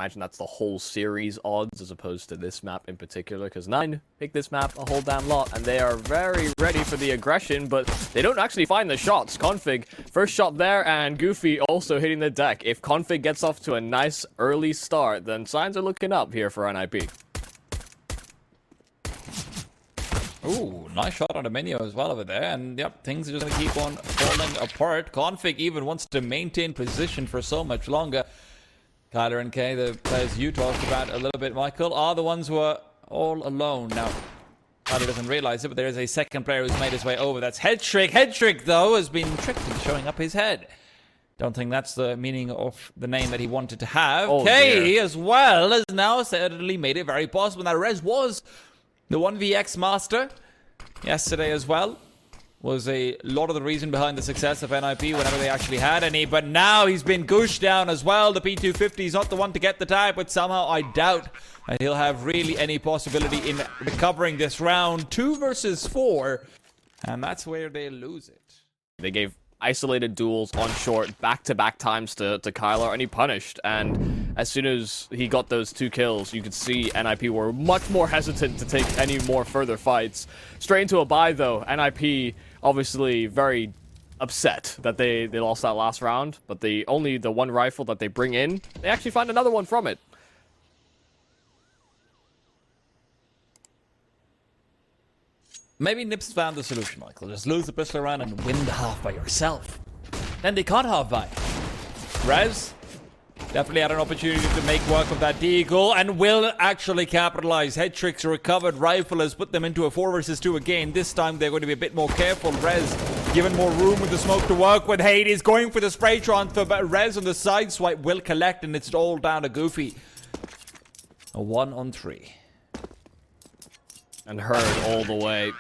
imagine that's the whole series odds as opposed to this map in particular, because 9 pick this map a whole damn lot, and they are very ready for the aggression, but they don't actually find the shots. Config, first shot there, and Goofy also hitting the deck. If Config gets off to a nice early start, then signs are looking up here for NIP. Ooh, nice shot on the menu as well over there. And yep, things are just going to keep on falling apart. Config even wants to maintain position for so much longer. Kyler and Kay, the players you talked about a little bit, Michael, are the ones who are all alone. Now, Kyler doesn't realize it, but there is a second player who's made his way over. That's Headtrick. Headtrick, though, has been tricked into showing up his head. Don't think that's the meaning of the name that he wanted to have. Oh, Kay, dear. as well, has now certainly made it very possible. Now, Rez was the 1vx master yesterday as well. Was a lot of the reason behind the success of NIP whenever they actually had any. But now he's been gooshed down as well. The P250 is not the one to get the tag, but somehow I doubt that he'll have really any possibility in recovering this round. 2 versus 4. And that's where they lose it. They gave isolated duels on short back-to-back times to Kyler, and he punished. And as soon as he got those 2 kills, you could see NIP were much more hesitant to take any more further fights. Straight into a bye, though. NIP obviously very upset that they lost that last round, but only the one rifle that they bring in, they actually find another one from it. Maybe Nips found the solution, Michael. Just lose the pistol round and win the half by yourself. Then they can't half by. Rez definitely had an opportunity to make work of that deagle and will actually capitalize. Headtrick's recovered rifle has put them into a 4 versus 2 again. This time they're going to be a bit more careful. Rez given more room with the smoke to work with. Hades going for the spray transfer, but Rez on the side swipe will collect, and it's all down to Goofy. A 1-on-3. And heard all the way.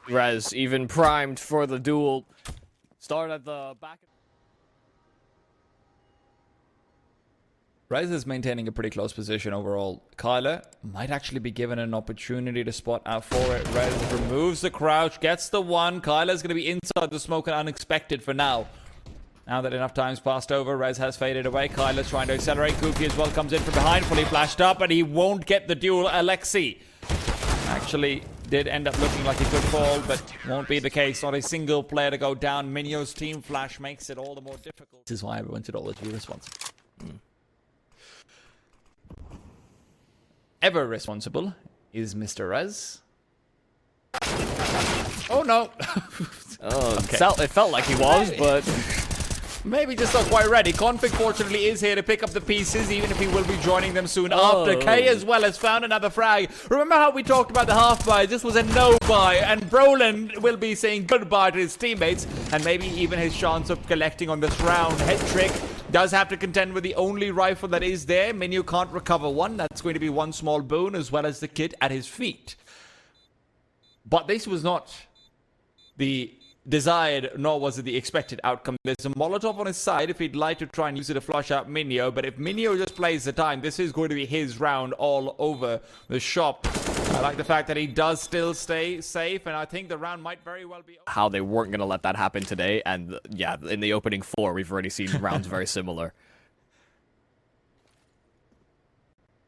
Rez even primed for the duel. Start at the back. Rez is maintaining a pretty close position overall. Kyler might actually be given an opportunity to spot out for it. Rez removes the crouch, gets the 1. Kyler's going to be inside the smoke and unexpected for now. Now that enough time's passed over, Rez has faded away. Kyler's trying to accelerate. Goofy as well comes in from behind, fully flashed up, and he won't get the duel. Alexi actually did end up looking like he could fall, but won't be the case. Not a single player to go down. Minio's team flash makes it all the more difficult. This is why everyone should always be responsible. Ever responsible is Mr. Rez. Oh no! Oh, Okay. it felt like he was, but Maybe just not quite ready. Config, fortunately, is here to pick up the pieces, even if he will be joining them soon after. Kay as well has found another frag. Remember how we talked about the half buy? This was a no buy, and Brolin will be saying goodbye to his teammates, and maybe even his chance of collecting on this round. Headtrick does have to contend with the only rifle that is there. Minio can't recover one. That's going to be one small boon, as well as the kit at his feet. But this was not the desired, nor was it the expected outcome. There's a Molotov on his side if he'd like to try and use it to flush out Minio, but if Minio just plays the time, this is going to be his round all over the shop. I like the fact that he does still stay safe, and I think the round might very well be how they weren't going to let that happen today, and yeah, in the opening 4, we've already seen rounds very similar.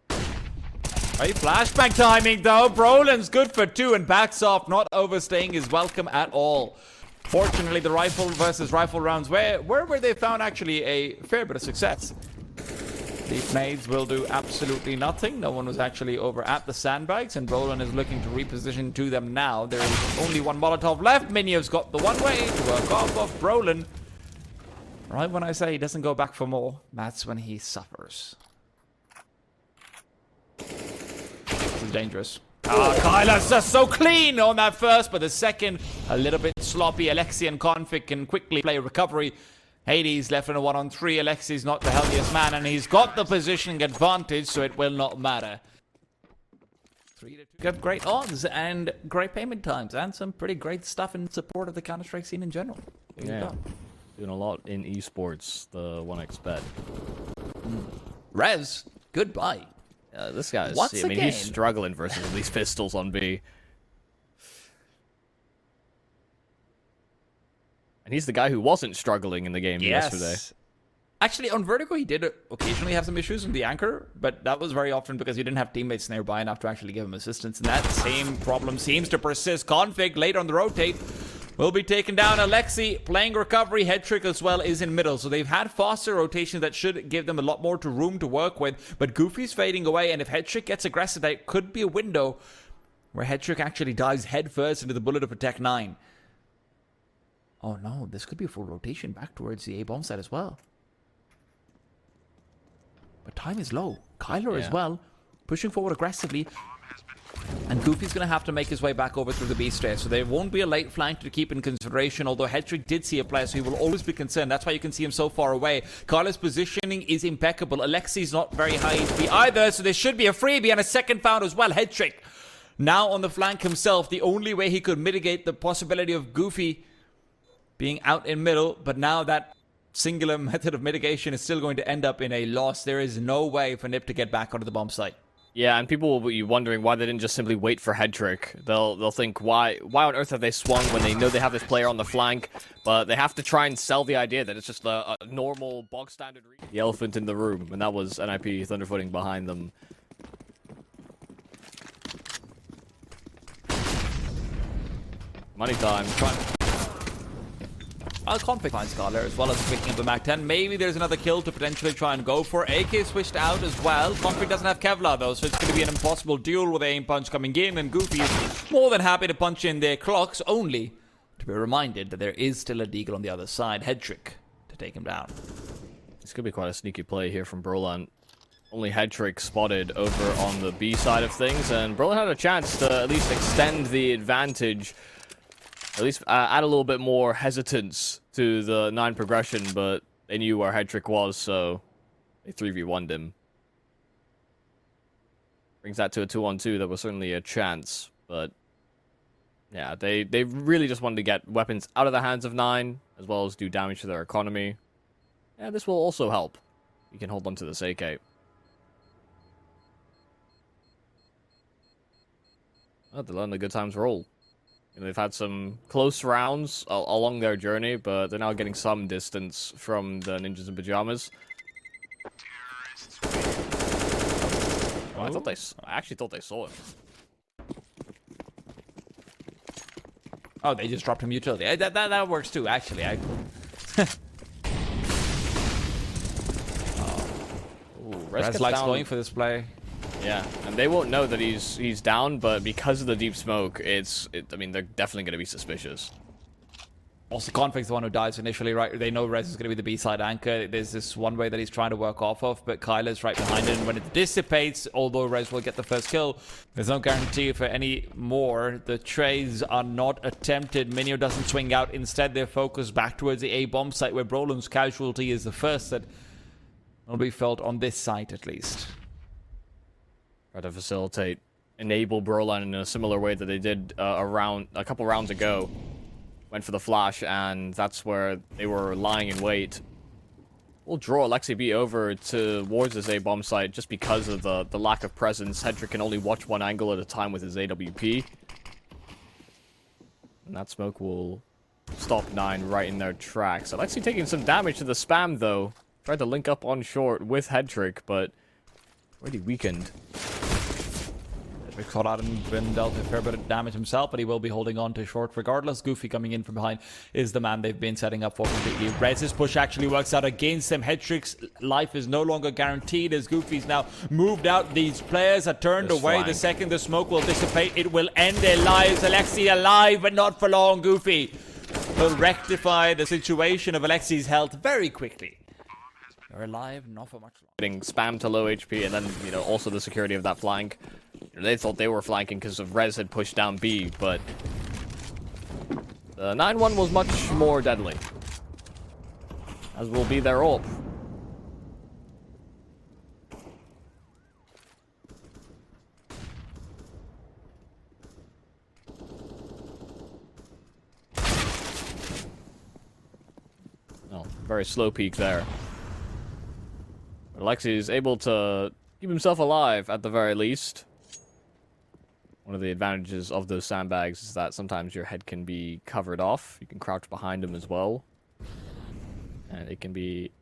Hey, flashback timing though. Brolin's good for 2 and backs off, not overstaying his welcome at all. Fortunately, the rifle versus rifle rounds where they found actually a fair bit of success. These nades will do absolutely nothing. No one was actually over at the sandbags, and Brolin is looking to reposition to them now. There is only one Molotov left. Minio's got the one way to work off of Brolin. Right when I say he doesn't go back for more, that's when he suffers. This is dangerous. Kyla's just so clean on that first, but the second, a little bit sloppy. Alexi and Config can quickly play recovery. Hades left in a 1-on-3. Alexi's not the healthiest man, and he's got the positioning advantage, so it will not matter. 3-2. Got great odds and great payment times, and some pretty great stuff in support of the Counter-Strike scene in general. Yeah, doing a lot in esports, the 1x bet. Rez, goodbye. This guy's, Once I mean, again, he's struggling versus these pistols on B. And he's the guy who wasn't struggling in the game yesterday. Actually, on Vertigo, he did occasionally have some issues with the anchor, but that was very often because he didn't have teammates nearby enough to actually give him assistance. And that same problem seems to persist. Config, late on the rotate, will be taken down. Alexi playing recovery. Headtrick as well is in middle. So they've had faster rotations that should give them a lot more room to work with. But Goofy's fading away, and if Headtrick gets aggressive, that could be a window where Headtrick actually dives headfirst into the bullet to protect 9. Oh no, this could be a full rotation back towards the A bomb site as well. But time is low. Kyler as well, pushing forward aggressively. And Goofy's going to have to make his way back over through the B stairs. So there won't be a late flank to keep in consideration, although Headtrick did see a player, so he will always be concerned. That's why you can see him so far away. Kyler's positioning is impeccable. Alexi's not very high HP either, so there should be a freebie and a second found as well. Headtrick now on the flank himself. The only way he could mitigate the possibility of Goofy being out in middle, but now that singular method of mitigation is still going to end up in a loss. There is no way for Nip to get back onto the bomb site. Yeah, and people will be wondering why they didn't just simply wait for Headtrick. They'll think, why on earth have they swung when they know they have this player on the flank? But they have to try and sell the idea that it's just a normal, bog-standard read. The elephant in the room, and that was NIP Thunderfooting behind them. Money time. Config finds Scholar as well as picking up the Mac 10. Maybe there's another kill to potentially try and go for. AK switched out as well. Config doesn't have Kevlar though, so it's going to be an impossible duel with aim punch coming in. And Goofy is more than happy to punch in their clocks, only to be reminded that there is still a deagle on the other side. Headtrick to take him down. This could be quite a sneaky play here from Brolan. Only Headtrick spotted over on the B side of things, and Brolan had a chance to at least extend the advantage. At least add a little bit more hesitance to the 9 progression, but they knew where Headtrick was, so they 3v1'd him. Brings that to a 2-on-2. That was certainly a chance, but yeah, they really just wanted to get weapons out of the hands of 9, as well as do damage to their economy. Yeah, this will also help. You can hold on to this AK. Oh, they're letting the good times roll. And they've had some close rounds along their journey, but they're now getting some distance from the ninjas in pajamas. Oh, I actually thought they saw him. Oh, they just dropped him utility. That works too, actually. Res likes going for this play. Yeah, and they won't know that he's down, but because of the deep smoke, I mean, they're definitely going to be suspicious. Also, Config's the one who dies initially, right? They know Rez is going to be the B-side anchor. There's this one way that he's trying to work off of, but Kyler's right behind it, and when it dissipates, although Rez will get the first kill, there's no guarantee for any more. The trades are not attempted. Minio doesn't swing out. Instead, they're focused back towards the A-bomb site, where Brolan's casualty is the first that will be felt on this site, at least. Try to facilitate, enable Brolan in a similar way that they did a couple rounds ago. Went for the flash, and that's where they were lying in wait. We'll draw Alexi B over towards this A-bomb site just because of the lack of presence. Headtrick can only watch one angle at a time with his AWP. And that smoke will stop 9 right in their tracks. Alexi taking some damage to the spam, though. Tried to link up on short with Headtrick, but already weakened. Caught out and been dealt a fair bit of damage himself, but he will be holding on to short regardless. Goofy coming in from behind is the man they've been setting up for completely. Rez's push actually works out against him. Headtrick's life is no longer guaranteed as Goofy's now moved out. These players are turned away. Flank. The second the smoke will dissipate, it will end their lives. Alexi alive, but not for long. Goofy will rectify the situation of Alexi's health very quickly. They're alive, not for much longer. Getting spammed to low HP, and then, you know, also the security of that flank. They thought they were flanking because of Rez had pushed down B, but the 9-1 was much more deadly. As will be their ult. Oh, very slow peek there. But Alexi is able to keep himself alive at the very least. One of the advantages of those sandbags is that sometimes your head can be covered off. You can crouch behind them as well. And it can be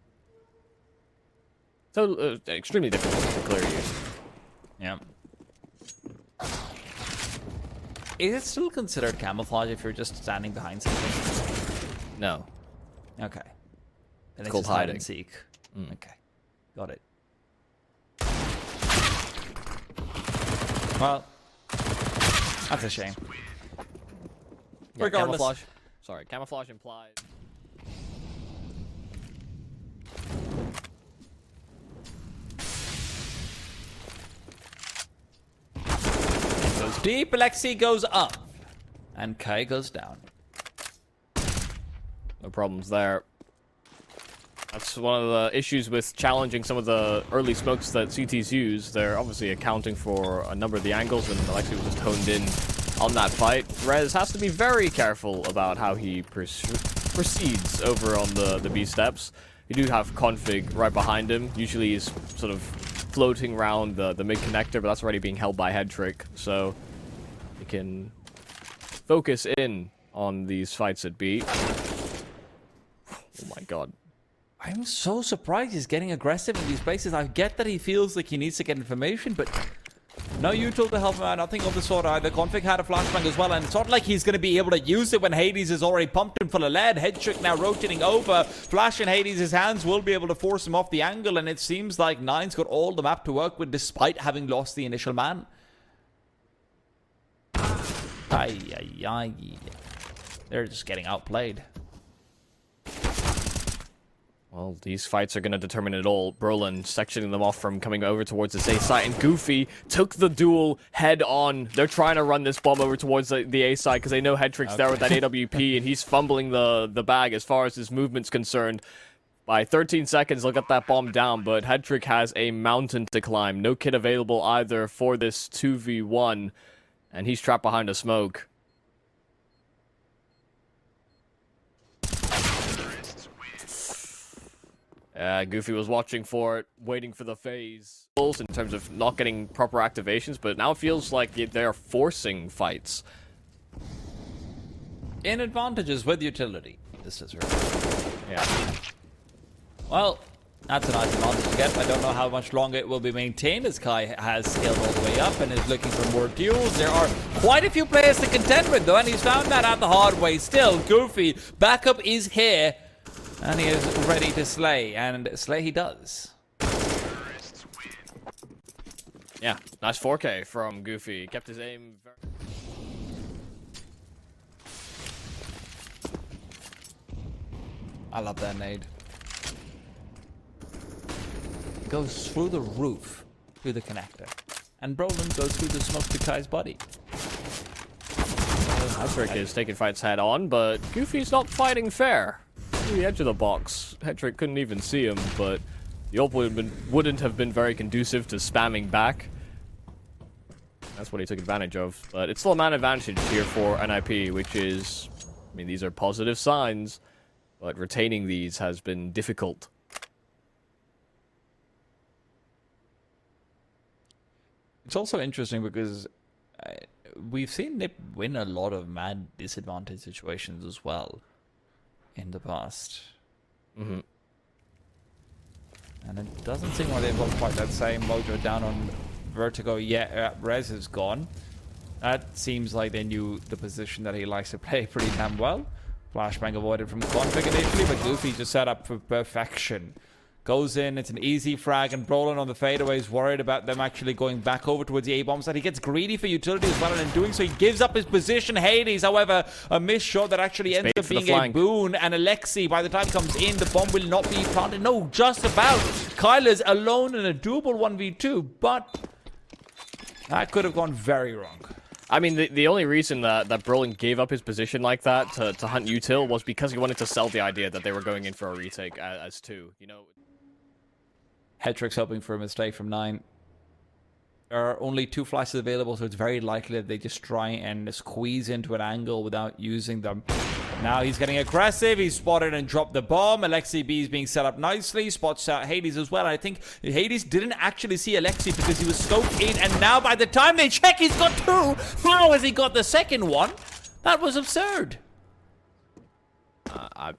extremely difficult to clear you. Yeah. Is it still considered camouflage if you're just standing behind something? No. Okay. Then It's called just hide hiding. and seek. Okay. Got it. Well, that's a shame. Yeah, Regardless. camouflage. Sorry, camouflage implies. Goes deep, Alexei goes up. And Kai goes down. No problems there. That's one of the issues with challenging some of the early smokes that CTs use. They're obviously accounting for a number of the angles, and Alexei was just honed in on that fight. Rez has to be very careful about how he proceeds over on the B steps. You do have config right behind him. Usually he's sort of floating around the mid connector, but that's already being held by Head Trick, so he can focus in on these fights at B. Oh my god. I'm so surprised he's getting aggressive in these places. I get that he feels like he needs to get information, but no util to help him out. Nothing of the sort either. Config had a flashbang as well, and it's not like he's going to be able to use it when Hades is already pumped him full of lead. Head Trick now rotating over. Flash in Hades' hands will be able to force him off the angle, and it seems like Nine's got all the map to work with despite having lost the initial man. Ay, ay, ay. They're just getting outplayed. Well, these fights are going to determine it all. Brolin sectioning them off from coming over towards the A site, and Goofy took the duel head on. They're trying to run this bomb over towards the A site because they know Head Trick's there with that AWP, and he's fumbling the bag as far as his movement's concerned. By 13 seconds, they'll get that bomb down, but Head Trick has a mountain to climb. No kit available either for this 2v1, and he's trapped behind a smoke. Goofy was watching for it, waiting for the phase in terms of not getting proper activations, but now it feels like they're forcing fights. In advantages with utility. This is right. Yeah. Well, that's a nice advantage to get. I don't know how much longer it will be maintained as Kai has scaled all the way up and is looking for more duels. There are quite a few players to contend with, though, and he's found that out the hard way. Still, Goofy, backup is here. And he is ready to slay, and slay he does. Yeah, nice 4K from Goofy. Kept his aim very... I love that nade. Goes through the roof, through the connector. And Brolin goes through the smoke to Kai's body. Head Trick is taking fights head on, but Goofy's not fighting fair. The edge of the box. Head Trick couldn't even see him, but the ult wouldn't have been very conducive to spamming back. That's what he took advantage of. But it's still a man advantage here for NIP, which is... I mean, these are positive signs, but retaining these has been difficult. It's also interesting because we've seen Nip win a lot of mad disadvantage situations as well in the past. Mm-hmm. And it doesn't seem like they've got quite that same mojo down on Vertigo yet. Rez is gone. That seems like they knew the position that he likes to play pretty damn well. Flashbang avoided from config initially, but Goofy just set up for perfection. Goes in, it's an easy frag, and Brolin on the fadeaway is worried about them actually going back over towards the A-bomb side. He gets greedy for utility as well, and in doing so, he gives up his position. Hades, however, a missed shot that actually ends up being a boon, and Alexei, by the time he comes in, the bomb will not be planted. No, just about. Kyler's alone in a doable 1v2, but that could have gone very wrong. I mean, the only reason that Brolin gave up his position like that to hunt util was because he wanted to sell the idea that they were going in for a retake as two, you know? Head Trick's hoping for a mistake from 9. There are only 2 flashes available, so it's very likely that they just try and squeeze into an angle without using them. Now he's getting aggressive. He's spotted and dropped the bomb. Alexei B is being set up nicely. Spots out Hades as well. I think Hades didn't actually see Alexei because he was scoped in, and now by the time they check, he's got 2. How has he got the second one? That was absurd. I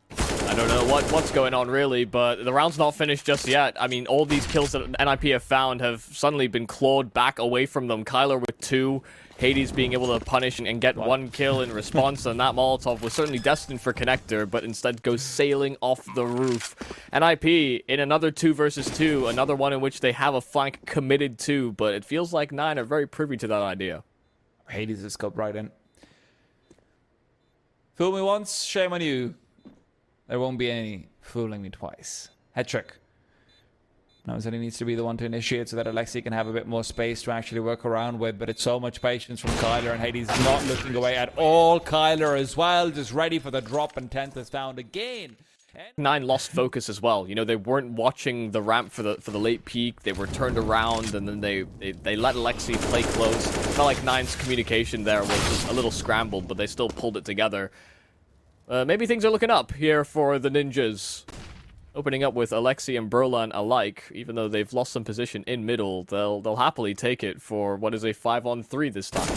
don't don't know what's going on really, but the round's not finished just yet. I mean, all these kills that NIP have found have suddenly been clawed back away from them. Kyler with 2, Hades being able to punish and get 1 kill in response, and that Molotov was certainly destined for Connector, but instead goes sailing off the roof. NIP in another 2 versus 2, another one in which they have a flank committed to, but it feels like 9 are very privy to that idea. Hades is scoped right in. Fool me once, shame on you. There won't be any fooling me twice. Head trick. Knows that he needs to be the one to initiate so that Alexi can have a bit more space to actually work around with, but it's so much patience from Kyler, and Hades not looking away at all. Kyler as well, just ready for the drop, and 10th is found again. 9 lost focus as well. You know, they weren't watching the ramp for the late peak. They were turned around, and then they let Alexi play close. Felt like 9's communication there was just a little scrambled, but they still pulled it together. Maybe things are looking up here for the Ninjas. Opening up with Alexi and Berlan alike, even though they've lost some position in middle, they'll happily take it for what is a 5-on-3 this time.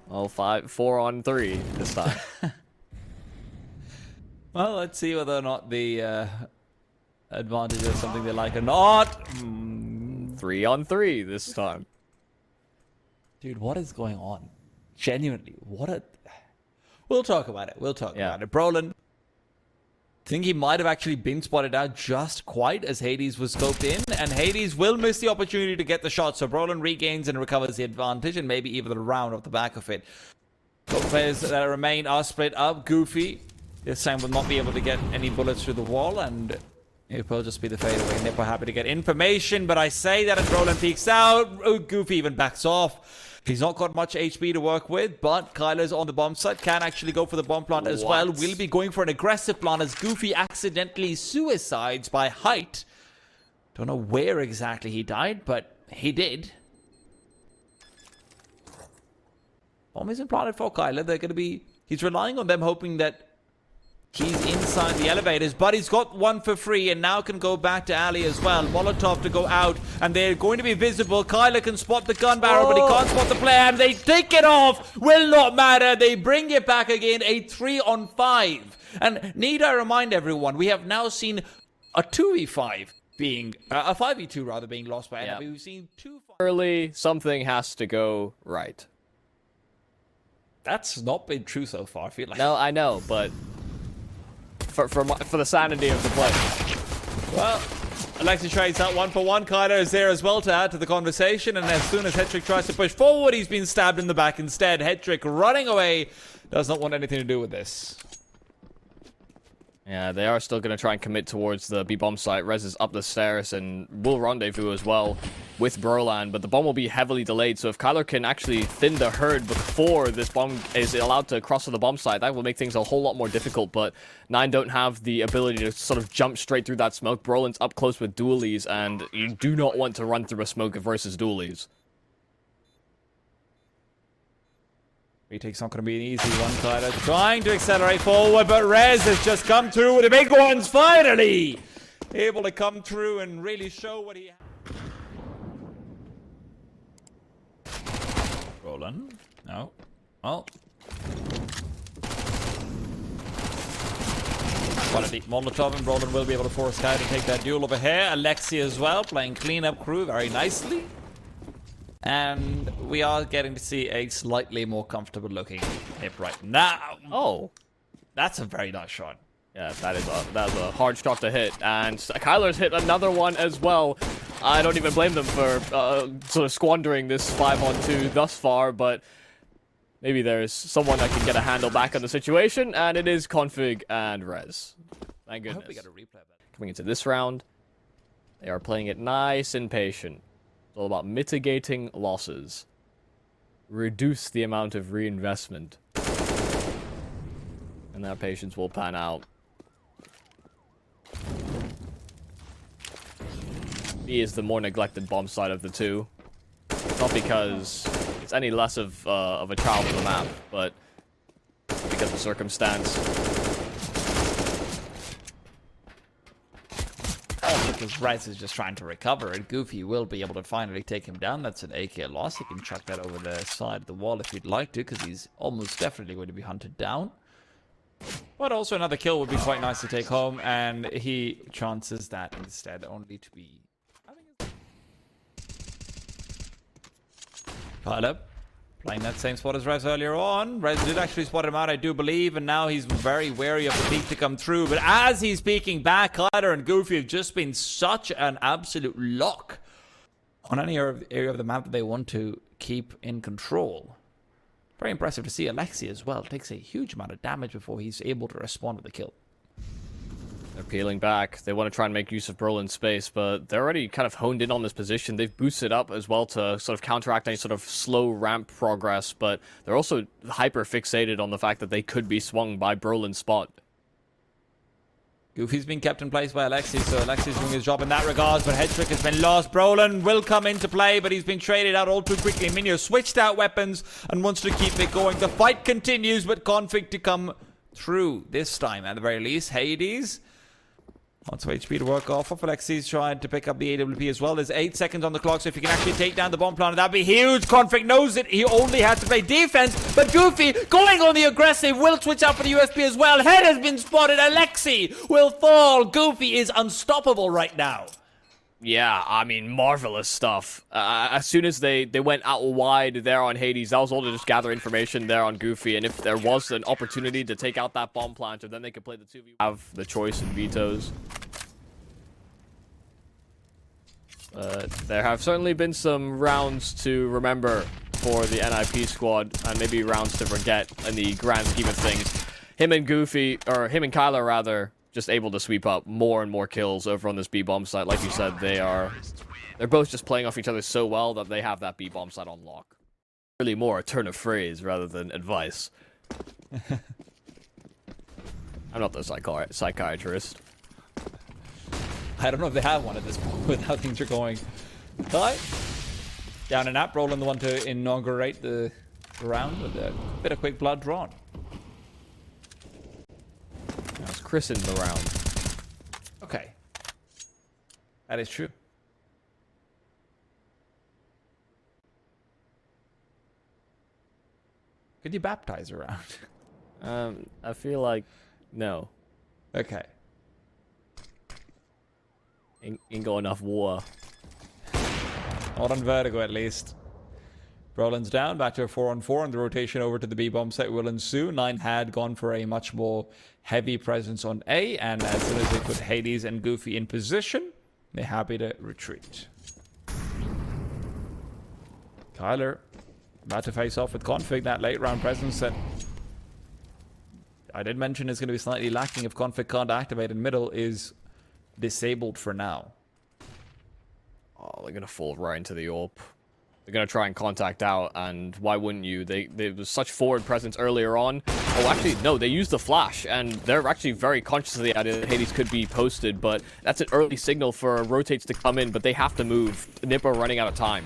Well, 4-on-3 this time. Well, let's see whether or not the advantage is something they like or not. 3-on-3 this time. Dude, what is going on? Genuinely, what a... We'll talk about it. We'll talk about it. Brolin, I think he might have actually been spotted out just quite as Hades was scoped in, and Hades will miss the opportunity to get the shot, so Brolin regains and recovers the advantage, and maybe even the round off the back of it. Both players that remain are split up. Goofy this time will not be able to get any bullets through the wall, and it will just be the fadeaway. Nipper happy to get information, but I say that, and Brolin peeks out. Goofy even backs off. He's not got much HP to work with, but Kyler's on the bomb site, can actually go for the bomb plant as well. Will be going for an aggressive plant as Goofy accidentally suicides by height. Don't know where exactly he died, but he did. Bomb isn't planted for Kyler. They're going to be... He's relying on them, hoping that he's inside the elevators, but he's got one for free and now can go back to Ali as well. Molotov to go out, and they're going to be visible. Kyler can spot the gun barrel, but he can't spot the player, and they take it off. Will not matter. They bring it back again, a 3-on-5. And need I remind everyone, we have now seen a 2v5 being, a 5v2 rather, being lost by enemy. We've seen 2 Early, something has to go right. That's not been true so far, I feel like. No, I know, but... For the sanity of the play. Well, Alexi trades out 1-for-1. Kyler is there as well to add to the conversation, and as soon as Hetrick tries to push forward, he's been stabbed in the back instead. Hetrick running away, does not want anything to do with this. Yeah, they are still going to try and commit towards the B-bomb site. Rez is up the stairs and will rendezvous as well with Berlan, but the bomb will be heavily delayed, so if Kyler can actually thin the herd before this bomb is allowed to cross to the bomb site, that will make things a whole lot more difficult, but 9 don't have the ability to sort of jump straight through that smoke. Brolin's up close with dualies, and you do not want to run through a smoke versus dualies. Retake's not going to be an easy one. Kyler trying to accelerate forward, but Rez has just come through with the big ones, finally! Able to come through and really show what he has. Roland. No. Well. Quality Molotov, and Roland will be able to force Kai to take that duel over here. Alexi as well, playing cleanup crew very nicely. And we are getting to see a slightly more comfortable looking hip right now. Oh. That's a very nice shot. Yeah, that is a hard shot to hit, and Kyler's hit another one as well. I don't even blame them for sort of squandering this 5-on-2 thus far, but maybe there's someone that can get a handle back on the situation, and it is Config and Rez. Thank goodness. I hope we got a replay of that. Coming into this round, they are playing it nice and patient. It's all about mitigating losses. Reduce the amount of reinvestment. And that patience will pan out. B is the more neglected bomb side of the two. Not because it's any less of a child of the map, but because of circumstance. Also because Rice is just trying to recover, and Goofy will be able to finally take him down. That's an AK loss. He can chuck that over the side of the wall if he'd like to, because he's almost definitely going to be hunted down. But also another kill would be quite nice to take home, and he chances that instead, only to be... Tyler, playing that same spot as Rez earlier on. Rez did actually spot him out, I do believe, and now he's very wary of the peek to come through. But as he's peeking back, Tyler and Goofy have just been such an absolute lock on any area of the map that they want to keep in control. Very impressive to see Alexi as well. Takes a huge amount of damage before he's able to respond to the kill. They're peeling back. They want to try and make use of Brolin's space, but they're already kind of honed in on this position. They've boosted up as well to sort of counteract any sort of slow ramp progress, but they're also hyper fixated on the fact that they could be swung by Brolin's spot. Goofy's been kept in place by Alexi, so Alexi's doing his job in that regard, but Headtrick has been lost. Brolin will come into play, but he's been traded out all too quickly. Minio switched out weapons and wants to keep it going. The fight continues, but Config to come through this time, at the very least. Hades, lots of HP to work off of. Alexi's trying to pick up the AWP as well. There's 8 seconds on the clock, so if you can actually take down the bomb planter, that'd be huge. Config knows it. He only had to play defense, but Goofy going on the aggressive will switch out for the USP as well. Head has been spotted. Alexi will fall. Goofy is unstoppable right now. Yeah, I mean, marvelous stuff. As soon as they went out wide there on Hades, that was all to just gather information there on Goofy, and if there was an opportunity to take out that bomb planter, then they could play the 2v1. Have the choice in vetoes. There have certainly been some rounds to remember for the NIP squad, and maybe rounds to forget in the grand scheme of things. Him and Kyler rather, just able to sweep up more and more kills over on this B-bomb site. Like you said, they're both just playing off each other so well that they have that B-bomb site on lock. Really more a turn of phrase rather than advice. I'm not the psychiatrist. I don't know if they have one at this point with how things are going. Hi. Down and up, Roland the one to inaugurate the round with a bit of quick blood drawn. That's Chris in the round. Okay. That is true. Could you baptize around? I feel like no. Okay. Ain't got enough water. Not on Vertigo, at least. Brolin's down, back to a 4-on-4, and the rotation over to the B-bomb site will ensue. 9 had gone for a much more heavy presence on A, and as soon as they put Hades and Goofy in position, they're happy to retreat. Kyler about to face off with Config, that late round presence that I did mention is going to be slightly lacking if Config can't activate in middle is disabled for now. Oh, they're going to fall right into the AWP. They're going to try and contact out, and why wouldn't you? There was such forward presence earlier on. Oh, actually, no, they used the flash, and they're actually very conscious of the idea that Hades could be posted, but that's an early signal for rotates to come in, but they have to move. Nipper running out of time.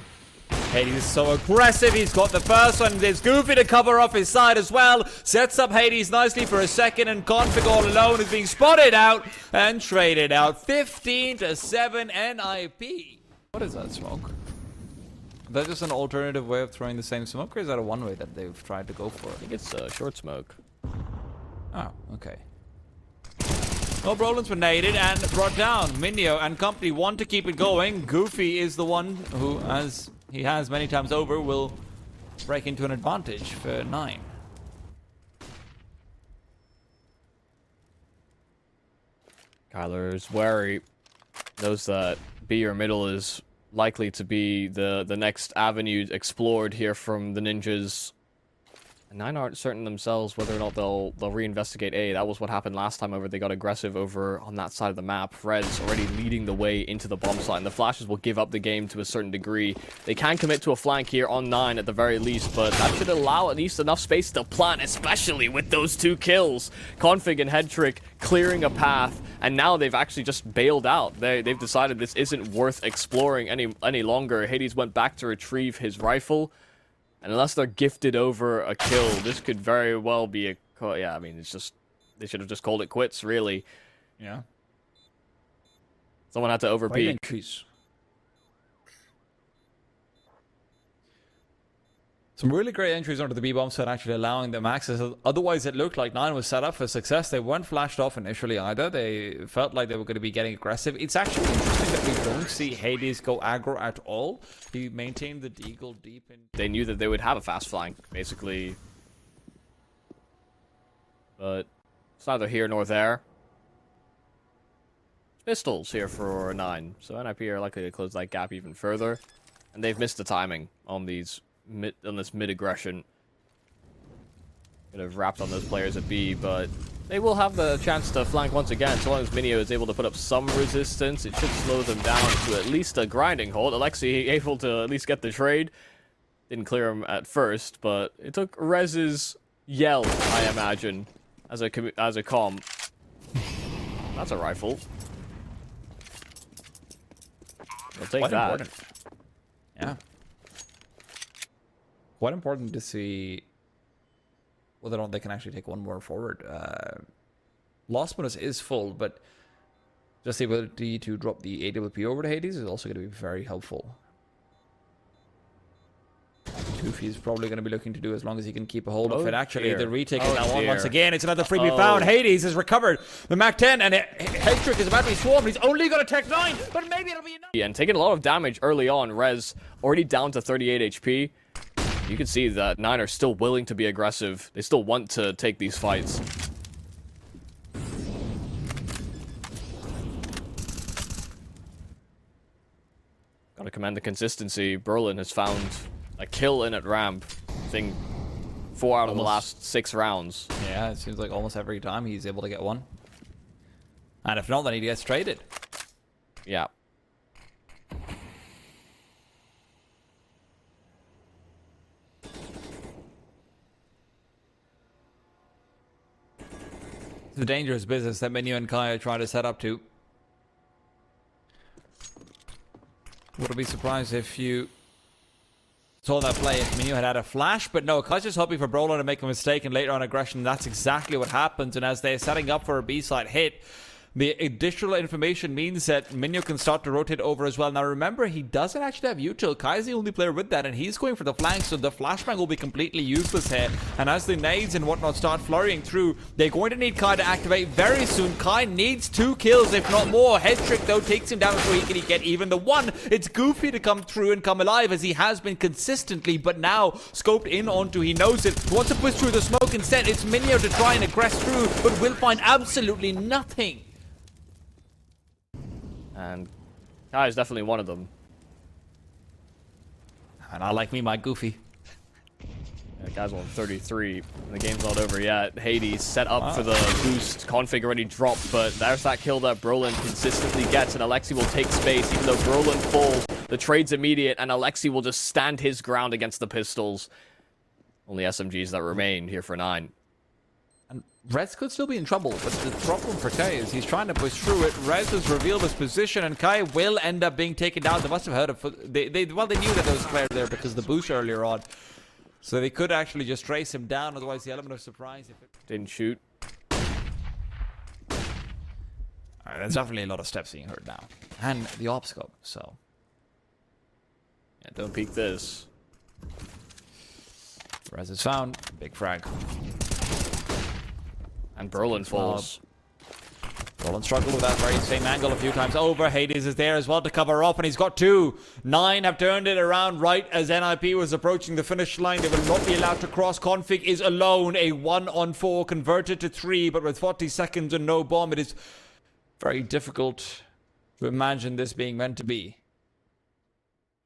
Hades is so aggressive. He's got the first one. There's Goofy to cover off his side as well. Sets up Hades nicely for a second, and Config all alone is being spotted out and traded out. 15-7 NIP. What is that smoke? Is that just an alternative way of throwing the same smoke, or is that a one-way that they've tried to go for? I think it's short smoke. Oh, okay. Well, Brolin's been naded and brought down. Minio and company want to keep it going. Goofy is the one who, as he has many times over, will break into an advantage for 9. Kyler's wary. Knows that B or middle is likely to be the next avenue explored here from the ninjas. And 9 aren't certain themselves whether or not they'll reinvestigate A. That was what happened last time over. They got aggressive over on that side of the map. Red's already leading the way into the bomb site, and the flashes will give up the game to a certain degree. They can commit to a flank here on 9 at the very least, but that should allow at least enough space to plant, especially with those 2 kills. Config and Headtrick clearing a path, and now they've actually just bailed out. They've decided this isn't worth exploring any longer. Hades went back to retrieve his rifle. And unless they're gifted over a kill, this could very well be a... Yeah, I mean, it's just... They should have just called it quits, really. Yeah. Someone had to overpeak. Some really great entries onto the B-bomb side, actually allowing them access. Otherwise, it looked like 9 was set up for success. They weren't flashed off initially either. They felt like they were going to be getting aggressive. It's actually interesting that we don't see Hades go aggro at all. He maintained the deagle deep in. They knew that they would have a fast flank, basically. But it's neither here nor there. Pistols here for 9. So NIP are likely to close that gap even further. And they've missed the timing on this mid-aggression. Could have wrapped on those players at B, but they will have the chance to flank once again. So long as Minio is able to put up some resistance, it should slow them down to at least a grinding hold. Alexi able to at least get the trade. Didn't clear him at first, but it took Rez's yell, I imagine, as a comm. That's a rifle. I'll take Quite that. Important. Yeah. Quite important to see whether or not they can actually take one more forward. Loss bonus is full, but just the ability to drop the AWP over to Hades is also going to be very helpful. Goofy's probably going to be looking to do as long as he can keep a hold of it. Actually, the retake is now on once again. It's another freebie found. Hades has recovered the Mac 10, and Headtrick is about to be swarmed. He's only got a Tech 9, but maybe it'll be enough. Yeah, and taking a lot of damage early on. Rez already down to 38 HP. You can see that 9 are still willing to be aggressive. They still want to take these fights. Gotta commend the consistency. Berlin has found a kill in at ramp. I think 4 out of the last 6 rounds. Yeah, it seems like almost every time he's able to get one. And if not, then he gets traded. Yeah. It's a dangerous business that Minio and Kai are trying to set up to. Wouldn't be surprised if you saw that play if Minio had a flash, but no, Kai's just hoping for Brolin to make a mistake and later on aggression. That's exactly what happens, and as they're setting up for a B-side hit, the additional information means that Minio can start to rotate over as well. Now remember, he doesn't actually have util. Kai's the only player with that, and he's going for the flank, so the flashbang will be completely useless here. And as the nades and whatnot start flurrying through, they're going to need Kai to activate very soon. Kai needs 2 kills, if not more. Headtrick, though, takes him down before he can get even the 1. It's Goofy to come through and come alive, as he has been consistently, but now scoped in onto, he knows it. Wants to push through the smoke instead. It's Minio to try and aggress through, but will find absolutely nothing. And Kai is definitely one of them. And I like me my Goofy. Yeah, Kai's on 33, and the game's not over yet. Hades set up for the boost. Config already dropped, but there's that kill that Brolin consistently gets, and Alexi will take space. Even though Brolin falls, the trade's immediate, and Alexi will just stand his ground against the pistols. Only SMGs that remain here for 9. And Rez could still be in trouble, but the problem for Kai is he's trying to push through it. Rez has revealed his position, and Kai will end up being taken down. They must have heard of... They knew that there was a player there because of the boost earlier on. So they could actually just trace him down, otherwise the element of surprise... If it... Didn't shoot. There's definitely a lot of steps being heard now. And the op scope, so... Yeah, don't peek this. Rez is found. Big frag. And Berlin falls. Brolin struggled with that very same angle a few times over. Hades is there as well to cover up, and he's got 2. 9 have turned it around right as NIP was approaching the finish line. They will not be allowed to cross. Config is alone. A 1-on-4 converted to 3, but with 40 seconds and no bomb, it is very difficult to imagine this being meant to be.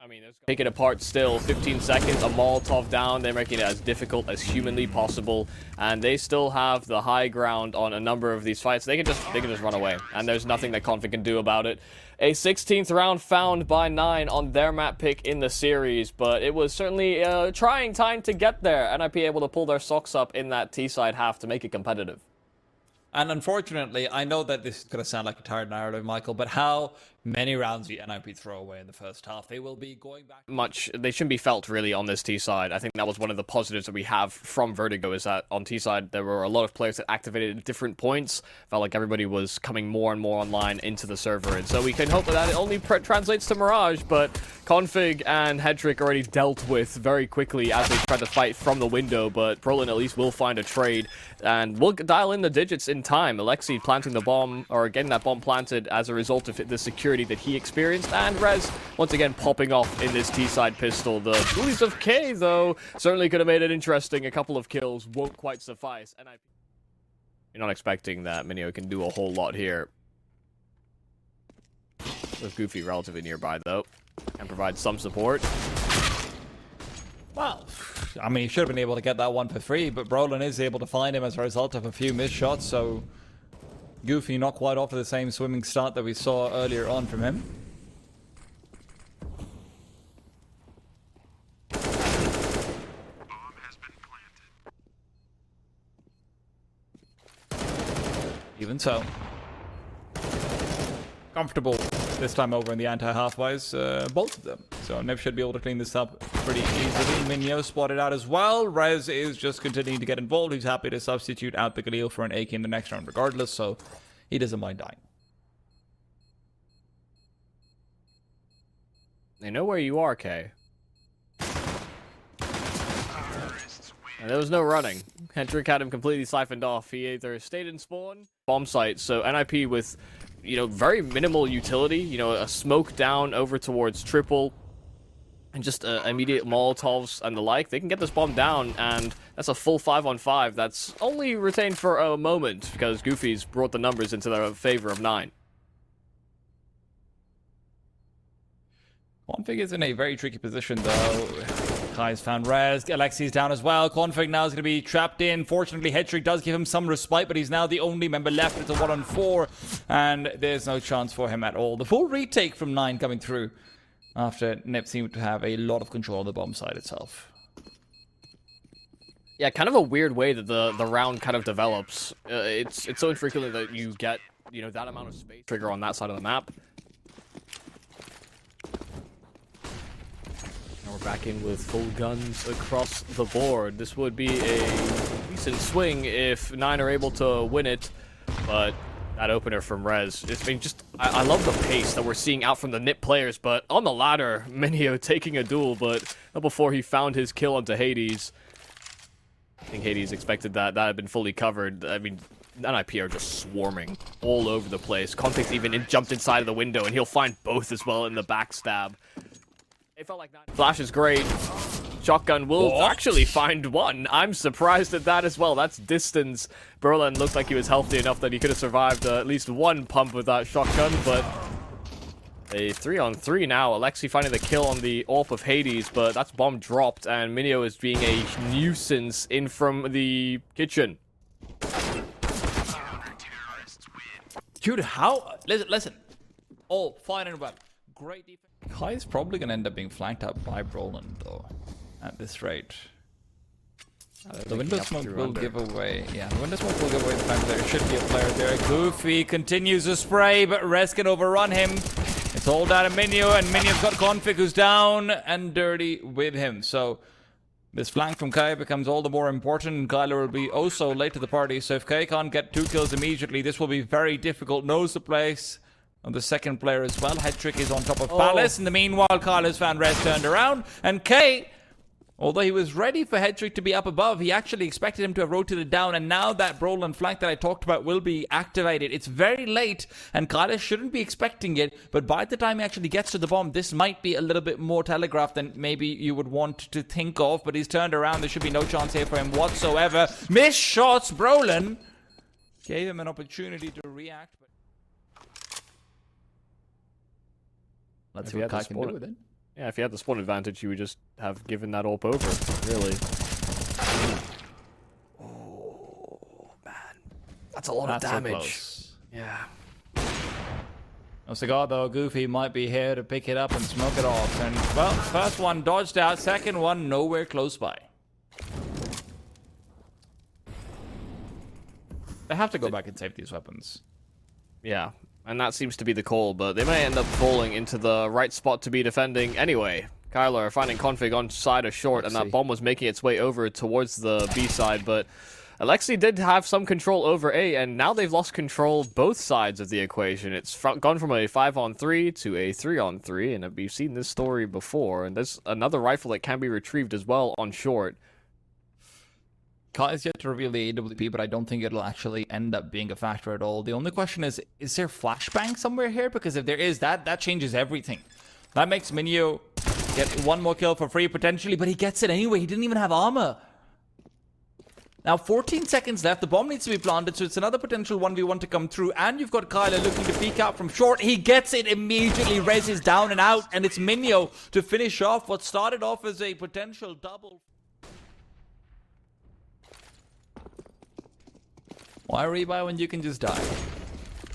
I mean, take it apart still. 15 seconds, a Molotov down. They're making it as difficult as humanly possible, and they still have the high ground on a number of these fights. They can just run away, and there's nothing that Config can do about it. A 16th round found by 9 on their map pick in the series, but it was certainly a trying time to get there. NIP able to pull their socks up in that T-side half to make it competitive. And unfortunately, I know that this is going to sound like a tired narrative, Michael, but how many rounds the NIP throw away in the first half. They will be going back. They shouldn't be felt really on this T side. I think that was one of the positives that we have from Vertigo, is that on T side there were a lot of players that activated at different points. Felt like everybody was coming more and more online into the server, and so we can hope that it only translates to Mirage, but Config and Hedrick already dealt with very quickly as they tried to fight from the window, but Brolin at least will find a trade, and we'll dial in the digits in time. Alexi planting the bomb, or getting that bomb planted as a result of the security that he experienced, and Rez once again popping off in this T-side pistol. The bullies of K, though, certainly could have made it interesting. A couple of kills won't quite suffice, and you're not expecting that Minio can do a whole lot here. With Goofy relatively nearby, though, and provide some support. Well, I mean, he should have been able to get that one for free, but Brolin is able to find him as a result of a few missed shots, so Goofy not quite off to the same swimming start that we saw earlier on from him. Even so, comfortable this time over in the anti-halfways, both of them. So Nev should be able to clean this up pretty easily. Minio spotted out as well. Rez is just continuing to get involved. He's happy to substitute out the Galil for an AK in the next round regardless, so he doesn't mind dying. They know where you are, Kay. And there was no running. Hendrick had him completely siphoned off. He either stayed in spawn, bomb site, so NIP with, you know, very minimal utility, you know, a smoke down over towards triple, and just immediate Molotovs and the like. They can get this bomb down, and that's a full 5-on-5 that's only retained for a moment, because Goofy's brought the numbers into their favor of 9. Config is in a very tricky position, though. Kai's found Rez. Alexi's down as well. Config now is going to be trapped in. Fortunately, Hedrick does give him some respite, but he's now the only member left. It's a 1-on-4, and there's no chance for him at all. The full retake from 9 coming through after Nip seemed to have a lot of control on the bomb side itself. Yeah, kind of a weird way that the round kind of develops. It's so infrequently that you get, you know, that amount of space trigger on that side of the map. Now we're back in with full guns across the board. This would be a decent swing if 9 are able to win it, but that opener from Rez, I mean, just, I love the pace that we're seeing out from the NIP players, but on the ladder, Minio taking a duel, but not before he found his kill onto Hades. I think Hades expected that had been fully covered. I mean, NIP are just swarming all over the place. Config's even jumped inside of the window, and he'll find both as well in the backstab. It felt like 9. Flash is great. Shotgun will actually find one. I'm surprised at that as well. That's distance. Berlin looked like he was healthy enough that he could have survived at least one pump with that shotgun, but a 3-on-3 now. Alexi finding the kill on the AWP of Hades, but that's bomb dropped, and Minio is being a nuisance in from the kitchen. Dude, how? Listen. Oh, fine and well. Great defense. Kai is probably going to end up being flanked out by Brolin, though, at this rate. The window smoke will give away. Yeah, the window smoke will give away the fact that there should be a player there. Goofy continues to spray, but Rez can overrun him. It's all down to Minio, and Minio's got Config, who's down and dirty with him. So this flank from Kai becomes all the more important. Kyler will be oh so late to the party, so if Kai can't get 2 kills immediately, this will be very difficult. Knows the place of the second player as well. Hedrick is on top of Palace. In the meanwhile, Kyle has found Rez turned around. And K, although he was ready for Hedrick to be up above, he actually expected him to have rotated down. And now that Brolin flank that I talked about will be activated. It's very late, and Kyle shouldn't be expecting it. But by the time he actually gets to the bomb, this might be a little bit more telegraphed than maybe you would want to think of. But he's turned around. There should be no chance here for him whatsoever. Missed shots. Brolin gave him an opportunity to react. Let's see what Kai can do with it. Yeah, if he had the spawn advantage, you would just have given that AWP over, really. Oh, man. That's a lot of damage. So yeah. No cigar, though. Goofy might be here to pick it up and smoke it off. And, well, first one dodged out. Second one nowhere close by. They have to go back and save these weapons. Yeah. And that seems to be the call, but they may end up falling into the right spot to be defending anyway. Kyler finding config on side of short, and that bomb was making its way over towards the B side, but Alexi did have some control over A, and now they've lost control both sides of the equation. It's gone from a 5-on-3 to a 3-on-3, and we've seen this story before, and there's another rifle that can be retrieved as well on short. Kai is yet to reveal the AWP, but I don't think it'll actually end up being a factor at all. The only question is there flashbang somewhere here? Because if there is, that changes everything. That makes Minio get one more kill for free, potentially, but he gets it anyway. He didn't even have armor. Now, 14 seconds left. The bomb needs to be planted, so it's another potential 1v1 to come through. And you've got Kyler looking to peek out from short. He gets it immediately. Rez is down and out, and it's Minio to finish off what started off as a potential double. Why rebuy when you can just die?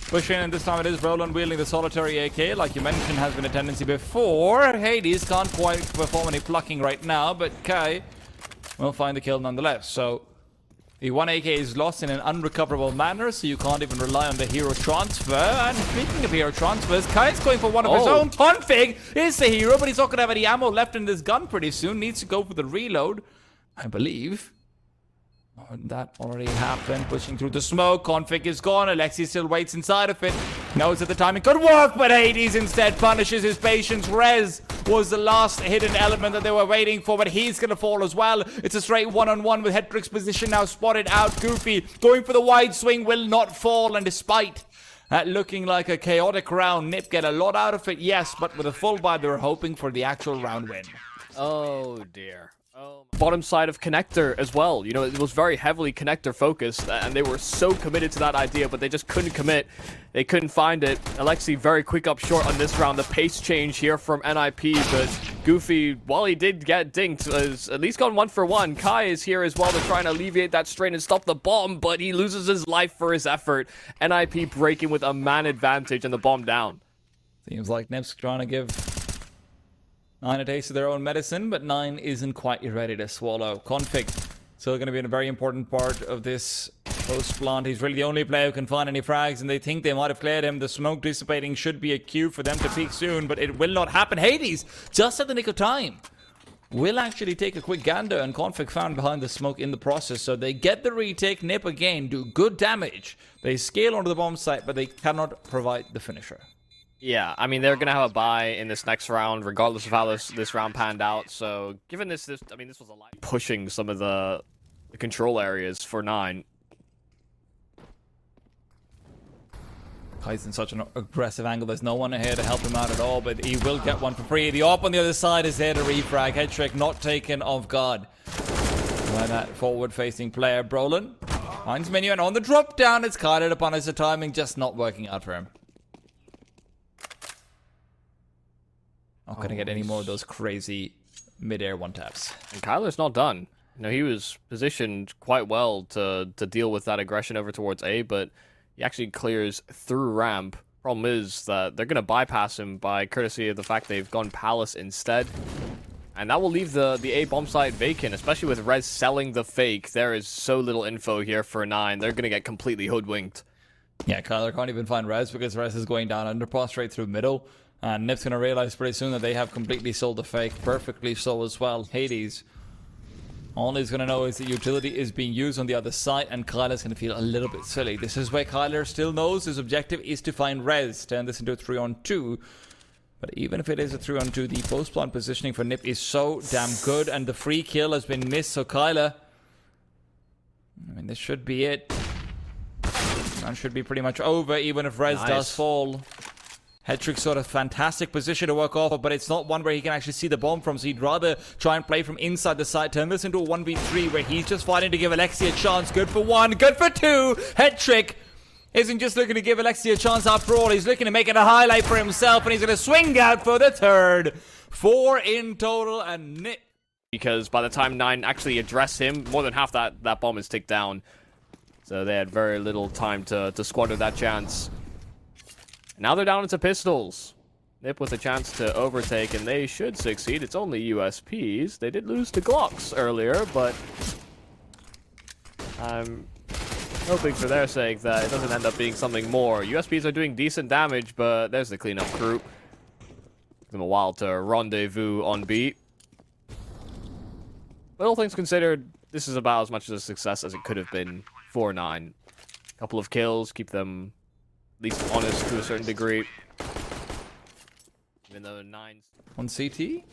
Pushing, and this time it is Roland wielding the solitary AK. Like you mentioned, has been a tendency before. Hades can't quite perform any plucking right now, but Kai will find the kill nonetheless. So the one AK is lost in an unrecoverable manner, so you can't even rely on the hero transfer. And speaking of hero transfers, Kai is going for one of his own. Config is the hero, but he's not going to have any ammo left in this gun pretty soon. Needs to go for the reload, I believe. Oh, that already happened. Pushing through the smoke. Config is gone. Alexi still waits inside of it. Knows that the timing could work, but Hades instead punishes his patience. Rez was the last hidden element that they were waiting for, but he's going to fall as well. It's a straight one-on-one with Hedrick's position now spotted out. Goofy going for the wide swing, will not fall, and despite that looking like a chaotic round, Nip get a lot out of it, yes, but with a full buy, they were hoping for the actual round win. Oh, dear. Bottom side of connector as well. You know, it was very heavily connector focused, and they were so committed to that idea, but they just couldn't commit. They couldn't find it. Alexi very quick up short on this round. The pace change here from NIP, but Goofy, while he did get dinked, has at least gone 1 for 1. Kai is here as well to try and alleviate that strain and stop the bomb, but he loses his life for his effort. NIP breaking with a man advantage and the bomb down. Seems like Nip's trying to give 9 a taste of their own medicine, but 9 isn't quite ready to swallow. Config still going to be a very important part of this post-plant. He's really the only player who can find any frags, and they think they might have cleared him. The smoke dissipating should be a cue for them to peek soon, but it will not happen. Hades, just at the nick of time, will actually take a quick gander, and Config found behind the smoke in the process. So they get the retake. Nip again do good damage. They scale onto the bomb site, but they cannot provide the finisher. Yeah, I mean, they're going to have a bye in this next round, regardless of how this round panned out. So, given this was a lot pushing some of the control areas for 9. Kai's in such an aggressive angle. There's no one here to help him out at all, but he will get one for free. The op on the other side is there to refrag. Headtrick not taken off guard by that forward-facing player. Brolin finds Menu, and on the drop down, it's Kyler to punish the timing, just not working out for him. Not going to get any more of those crazy mid-air one-taps. And Kyler's not done. You know, he was positioned quite well to deal with that aggression over towards A, but he actually clears through ramp. Problem is that they're going to bypass him by courtesy of the fact they've gone Palace instead. And that will leave the A bomb site vacant, especially with Rez selling the fake. There is so little info here for 9. They're going to get completely hoodwinked. Yeah, Kyler can't even find Rez because Rez is going down underpass straight through middle. And Nip's going to realize pretty soon that they have completely sold the fake. Perfectly so as well. Hades, all he's going to know is the utility is being used on the other side, and Kyler's going to feel a little bit silly. This is where Kyler still knows his objective is to find Rez, turn this into a 3-on-2. But even if it is a 3-on-2, the post-plant positioning for Nip is so damn good, and the free kill has been missed. So Kyler, I mean, this should be it. That should be pretty much over, even if Rez does fall. Hedrick's sort of fantastic position to work off of, but it's not one where he can actually see the bomb from, so he'd rather try and play from inside the site, turn this into a 1v3 where he's just fighting to give Alexi a chance. Good for 1, good for 2. Hedrick isn't just looking to give Alexi a chance after all, he's looking to make it a highlight for himself, and he's going to swing out for the 3rd. 4 in total, and Nick. Because by the time 9 actually address him, more than half that bomb is ticked down. So they had very little time to squander that chance. Now they're down into pistols. Nip with a chance to overtake, and they should succeed. It's only USPs. They did lose to Glocks earlier, but Hoping for their sake that it doesn't end up being something more. USPs are doing decent damage, but there's the cleanup group. Took them a while to rendezvous on beat. But all things considered, this is about as much of a success as it could have been. 4-9. Couple of kills, keep them at least honest to a certain degree. Even though 9... On CT?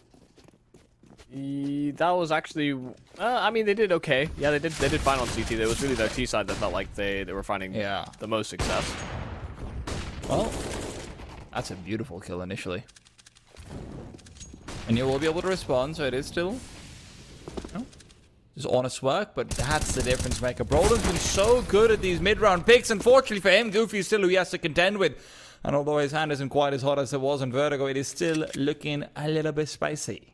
That was actually... I mean, they did okay. Yeah, they did fine on CT. It was really their T side that felt like they were finding the most success. Well, that's a beautiful kill initially. And you will be able to respond, so it is still... Just honest work, but that's the difference maker. Brolin's been so good at these mid-round picks. Unfortunately for him, Goofy is still who he has to contend with. And although his hand isn't quite as hot as it was on Vertigo, it is still looking a little bit spicy.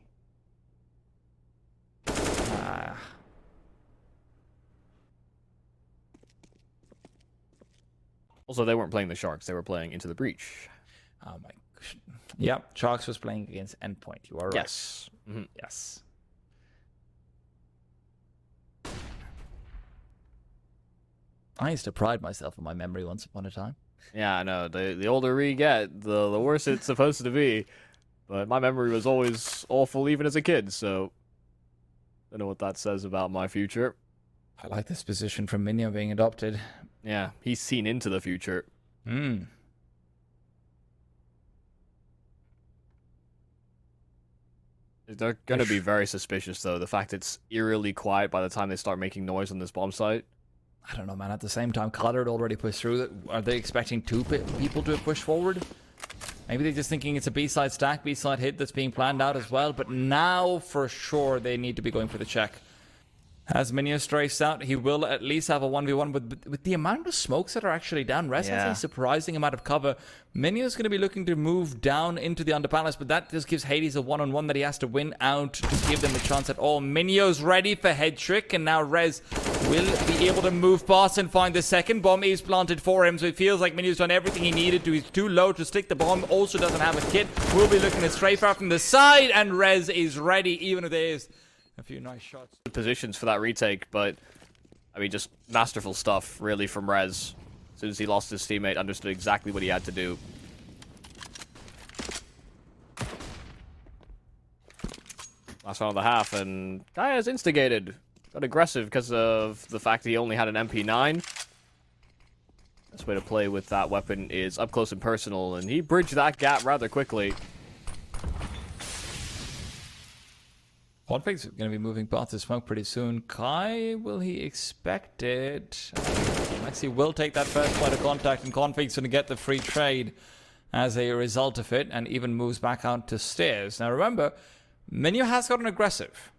Also, they weren't playing the Sharks. They were playing Into the Breach. Oh my gosh. Yep, Sharks was playing against Endpoint. You are right. Yes. Mm-hmm. Yes. I used to pride myself on my memory once upon a time. Yeah, I know. The older we get, the worse it's supposed to be. But my memory was always awful even as a kid, so... I don't know what that says about my future. I like this position from Minyo being adopted. Yeah, he's seen into the future. Hmm. They're going to be very suspicious, though. The fact it's eerily quiet by the time they start making noise on this bomb site. I don't know, man. At the same time, Color had already pushed through. Are they expecting two people to push forward? Maybe they're just thinking it's a B-side stack, B-side hit that's being planned out as well. But now, for sure, they need to be going for the check. As Minyo strafes out, he will at least have a 1v1. With the amount of smokes that are actually down, Rez has a surprising amount of cover. Minyo's going to be looking to move down into the underpalace, but that just gives Hades a one-on-one that he has to win out to give them a chance at all. Minyo's ready for head trick, and now Rez will be able to move past and find the second bomb is planted for him, so it feels like Minyo's done everything he needed to. He's too low to stick the bomb, also doesn't have a kit. Will be looking to strafe out from the side, and Rez is ready, even if there is a few nice shots. Positions for that retake, but I mean, just masterful stuff, really, from Rez. As soon as he lost his teammate, understood exactly what he had to do. Last round of the half, and Gaya's instigated. Got aggressive because of the fact that he only had an MP9. Best way to play with that weapon is up close and personal, and he bridged that gap rather quickly. Config's going to be moving past the smoke pretty soon. Kai, will he expect it? Maxi will take that first point of contact, and Config's going to get the free trade as a result of it, and even moves back out to stairs. Now remember, Minyo has gotten aggressive.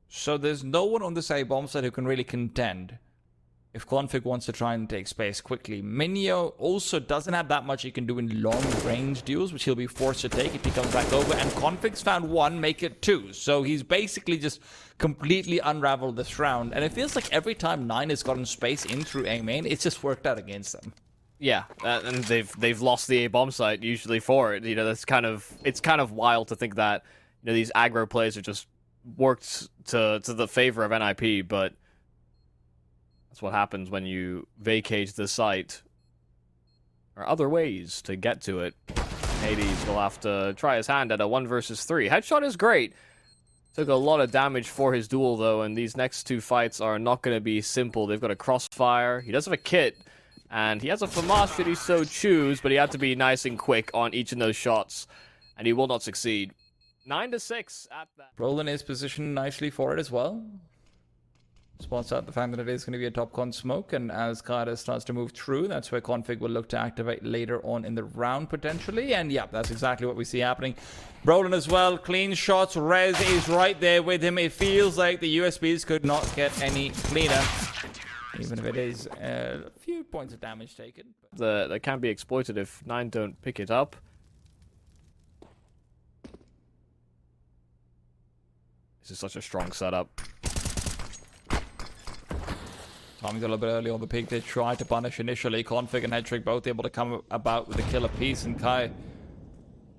So there's no one on this A bomb site who can really contend if Config wants to try and take space quickly. Minyo also doesn't have that much he can do in long-range duels, which he'll be forced to take if he comes back over. And Config's found one, make it two. So he's basically just completely unraveled this round. And it feels like every time 9 has gotten space in through A main, it's just worked out against them. Yeah, and they've lost the A bomb site usually for it. You know, it's kind of wild to think that, you know, these aggro plays are just worked to the favor of NIP, but that's what happens when you vacate the site. There are other ways to get to it. Hades will have to try his hand at a 1 versus 3. Headshot is great. Took a lot of damage for his duel, though, and these next two fights are not going to be simple. They've got a crossfire. He does have a kit, and he has a FAMAS should he so choose, but he had to be nice and quick on each of those shots, and he will not succeed. 9-6 at that. Roland is positioned nicely for it as well. Spots out the fact that it is going to be a top con smoke, and as Carter starts to move through, that's where Config will look to activate later on in the round potentially, and yeah, that's exactly what we see happening. Brolin as well, clean shots, Rez is right there with him. It feels like the USBs could not get any cleaner, even if it is a few points of damage taken. That can be exploited if 9 don't pick it up. This is such a strong setup. Tommy got a little bit early on the peak. They tried to punish initially. Config and Headtrick both able to come about with a kill apiece, and Kai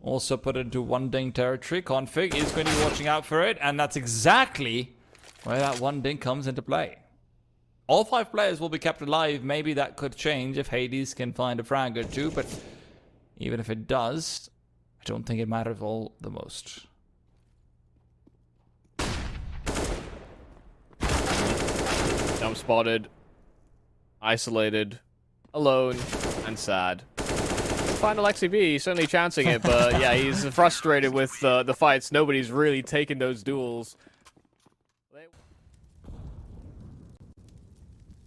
also put it into one ding territory. Config is going to be watching out for it, and that's exactly where that one ding comes into play. All 5 players will be kept alive. Maybe that could change if Hades can find a frag or 2, but even if it does, I don't think it matters all the most. Jump spotted, isolated, alone, and sad. Final XCB, certainly chancing it, but yeah, he's frustrated with the fights. Nobody's really taken those duels.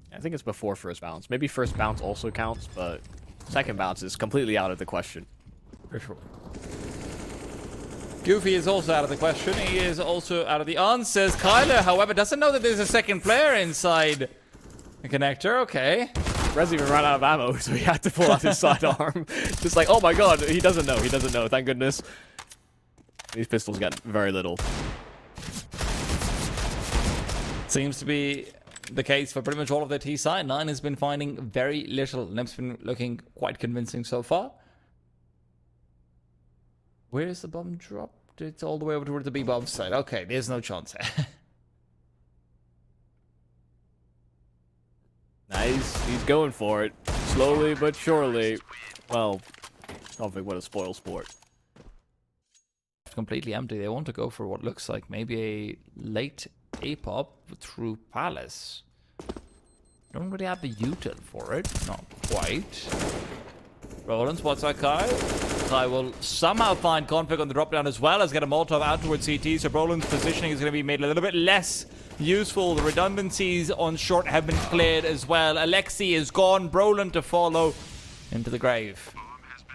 I think it's before first bounce. Maybe first bounce also counts, but second bounce is completely out of the question. For sure. Goofy is also out of the question. He is also out of the answers. Kyler, however, doesn't know that there's a second player inside the connector. Okay. Rez even ran out of ammo, so he had to pull out his sidearm. Just like, oh my god, he doesn't know. He doesn't know. Thank goodness. These pistols get very little. Seems to be the case for pretty much all of the T side. 9 has been finding very little. Nip's been looking quite convincing so far. Where's the bomb dropped? It's all the way over towards the B-bomb side. Okay, there's no chance. Nice. He's going for it. Slowly but surely. Well, Config, what a spoil sport. Completely empty. They want to go for what looks like maybe a late A-pop through Palace. Don't really have the util for it. Not quite. Roland spots out Kai. Kai will somehow find Config on the drop down as well as get a Molotov out towards CT. So Brolin's positioning is going to be made a little bit less useful. The redundancies on short have been cleared as well. Alexi is gone. Brolin to follow into the grave.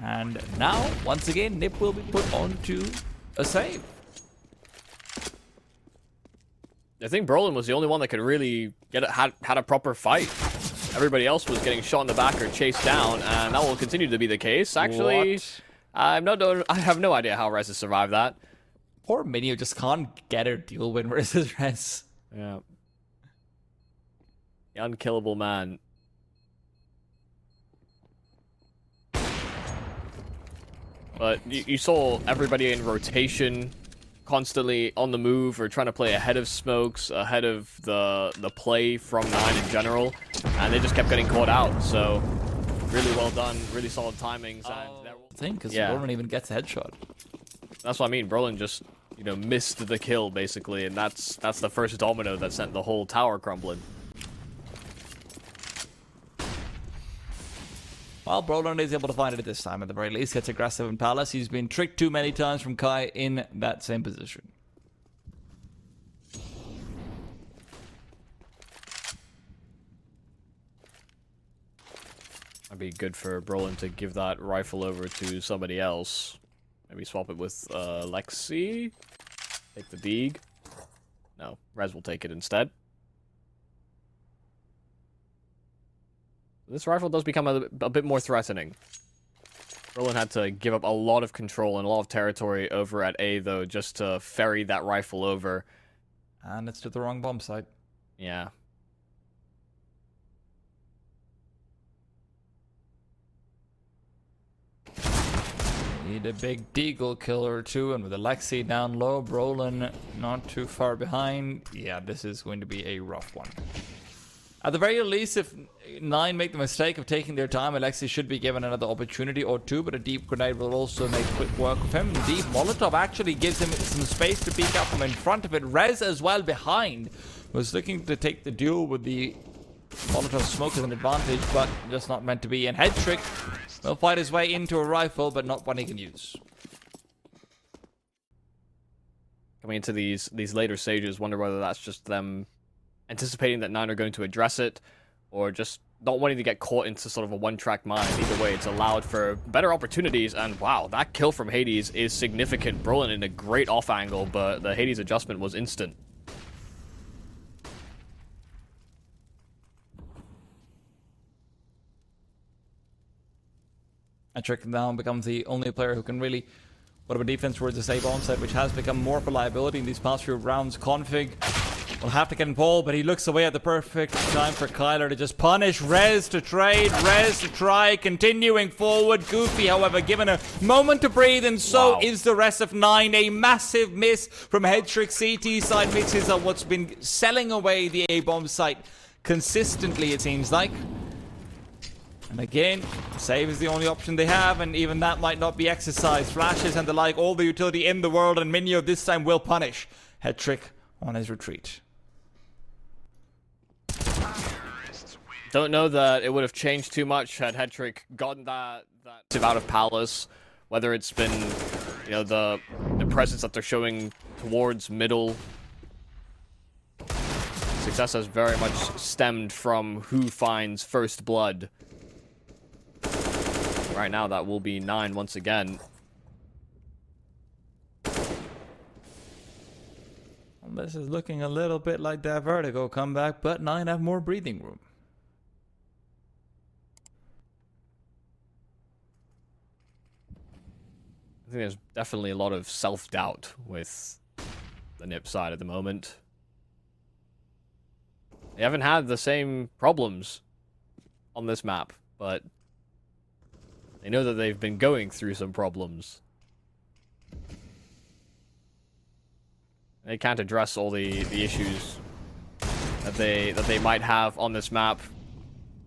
And now, once again, Nip will be put onto a save. I think Brolin was the only one that could really had a proper fight. Everybody else was getting shot in the back or chased down, and that will continue to be the case. Actually, I have no idea how Rez has survived that. Poor Minio just can't get her duel win versus Rez. Yeah. The unkillable man. But you saw everybody in rotation, constantly on the move or trying to play ahead of smokes, ahead of the play from 9 in general, and they just kept getting caught out. So really well done, really solid timings. And I think because Brolin even gets a headshot. That's what I mean. Brolin just missed the kill basically, and that's the first domino that sent the whole tower crumbling. Well, Brolin is able to find it at this time at the very least. Gets aggressive in Palace. He's been tricked too many times from Kai in that same position. That'd be good for Brolin to give that rifle over to somebody else. Maybe swap it with Lexi. Take the Deeg. No, Rez will take it instead. This rifle does become a bit more threatening. Brolin had to give up a lot of control and a lot of territory over at A, though, just to ferry that rifle over. And it's to the wrong bomb site. Yeah. Need a big Deagle killer or two, and with Alexi down low, Brolin not too far behind. Yeah, this is going to be a rough one. At the very least, if 9 make the mistake of taking their time, Alexi should be given another opportunity or two, but a deep grenade will also make quick work of him. Deep Molotov actually gives him some space to peek out from in front of it. Rez as well behind was looking to take the duel with the Molotov smoke as an advantage, but just not meant to be. And Head Trick will fight his way into a rifle, but not one he can use. Coming into these later stages, wonder whether that's just them anticipating that 9 are going to address it, or just not wanting to get caught into sort of a one-track mind. Either way, it's allowed for better opportunities, and wow, that kill from Hades is significant. Brolin in a great off angle, but the Hades adjustment was instant. And Trick now becomes the only player who can really put up a defense towards the save on side, which has become more of a liability in these past few rounds. Config will have to get involved, but he looks away at the perfect time for Kyler to just punish. Rez to trade, Rez to try, continuing forward. Goofy, however, given a moment to breathe, and so is the rest of 9. A massive miss from Headtrick. CT side mixes on what's been selling away the A-bomb site. consistently, it seems like. And again, save is the only option they have, and even that might not be exercised. Flashes and the like, all the utility in the world, and Minio this time will punish. Head trick on his retreat. Don't know that it would have changed too much had Headtrick gotten that out of Palace, whether it's been, you know, the presence that they're showing towards middle. Success has very much stemmed from who finds first blood. Right now, that will be 9 once again. This is looking a little bit like that Vertigo comeback, but 9 have more breathing room. I think there's definitely a lot of self-doubt with the Nip side at the moment. They haven't had the same problems on this map, but they know that they've been going through some problems. They can't address all the issues that they might have on this map,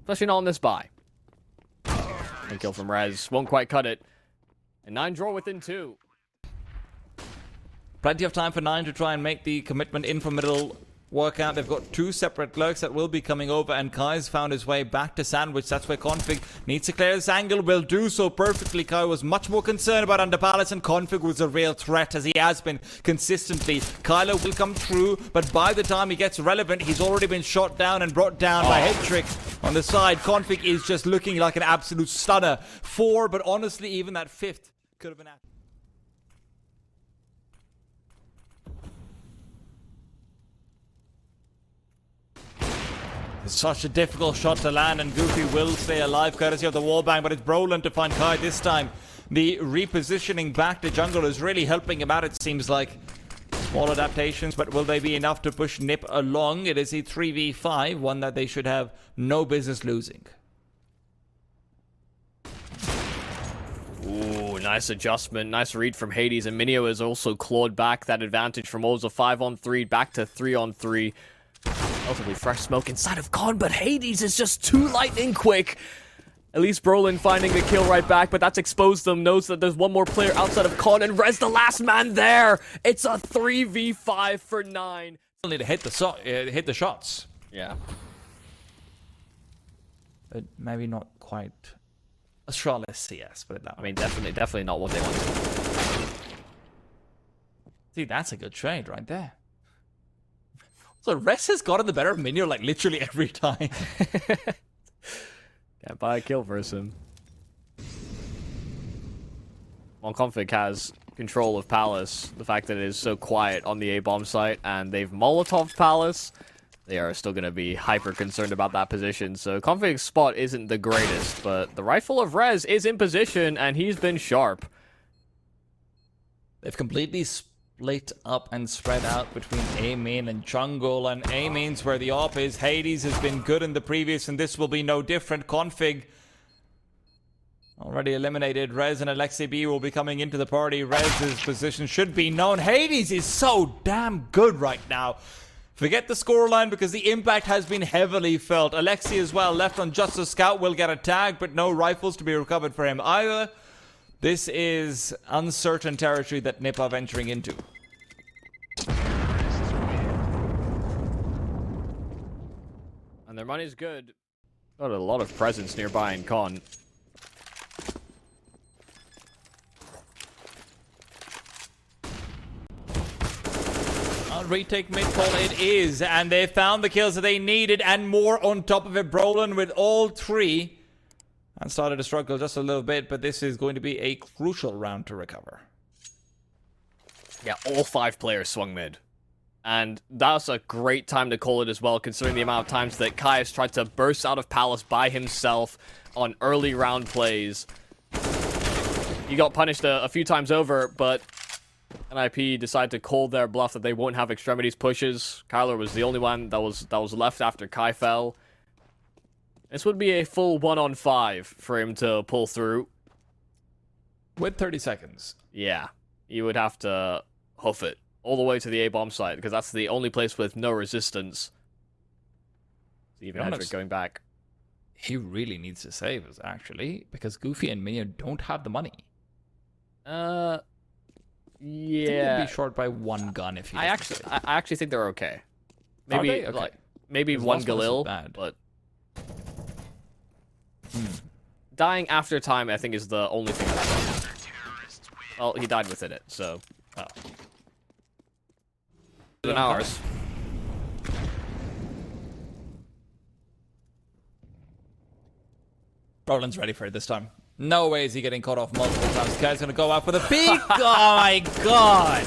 especially not on this buy. And kill from Rez won't quite cut it. And 9 draw within 2. Plenty of time for 9 to try and make the commitment in from middle work out. They've got 2 separate lurks that will be coming over, and Kai's found his way back to Sandwich. That's where Config needs to clear this angle. Will do so perfectly. Kai was much more concerned about Under Palace, and Config was a real threat, as he has been consistently. Kylo will come through, but by the time he gets relevant, he's already been shot down and brought down by Headtrick on the side. Config is just looking like an absolute stunner. 4, but honestly, even that 5th could have been at. It's such a difficult shot to land, and Goofy will stay alive courtesy of the wallbang, but it's Brolin to find Kai this time. The repositioning back to jungle is really helping him out, it seems like. Small adaptations, but will they be enough to push Nip along? It is a 3v5, one that they should have no business losing. Ooh, nice adjustment. Nice read from Hades, and Minio has also clawed back that advantage from what was a 5-on-3 back to 3-on-3. Relatively fresh smoke inside of Con, but Hades is just too lightning quick. At least Brolin finding the kill right back, but that's exposed them. Knows that there's one more player outside of Con, and Rez the last man there. It's a 3v5 for 9. Still need to hit the shots. Yeah. But maybe not quite Astralis CS, put it that way. I mean, definitely not what they want. See, that's a good trade right there. So Rez has gotten the better of Minio like literally every time. Can't buy a kill versus him. While Config has control of Palace, the fact that it is so quiet on the A-bomb site, and they've Molotov Palace, they are still going to be hyper concerned about that position. So Config's spot isn't the greatest, but the rifle of Rez is in position, and he's been sharp. They've completely split up and spread out between A main and jungle, and A main's where the op is. Hades has been good in the previous, and this will be no different. Config already eliminated. Rez and Alexi B will be coming into the party. Rez's position should be known. Hades is so damn good right now. Forget the scoreline because the impact has been heavily felt. Alexi as well, left on just a scout, will get a tag, but no rifles to be recovered for him either. This is uncertain territory that Nip are venturing into. And their money's good. Got a lot of presence nearby in Con. Retake mid-call it is, and they found the kills that they needed and more on top of it. Brolin with all 3 and started to struggle just a little bit, but this is going to be a crucial round to recover. Yeah, all 5 players swung mid. And that's a great time to call it as well, considering the amount of times that Kai has tried to burst out of Palace by himself on early round plays. He got punished a few times over, but NIP decided to call their bluff that they won't have extremities pushes. Kyler was the only one that was left after Kai fell. This would be a full 1-on-5 for him to pull through. With 30 seconds. Yeah, you would have to hoof it all the way to the A-bomb site, because that's the only place with no resistance. Even Hedrick going back. He really needs to save us, actually, because Goofy and Minion don't have the money. Yeah. I think they'd be short by one gun if he. I actually think they're okay. Maybe okay. Maybe one Galil, but dying after time, I think, is the only thing that's wrong. Well, he died within it, so. Than ours. Roland's ready for it this time. No way is he getting caught off multiple times. This guy's gonna go out for the peak. Oh my god!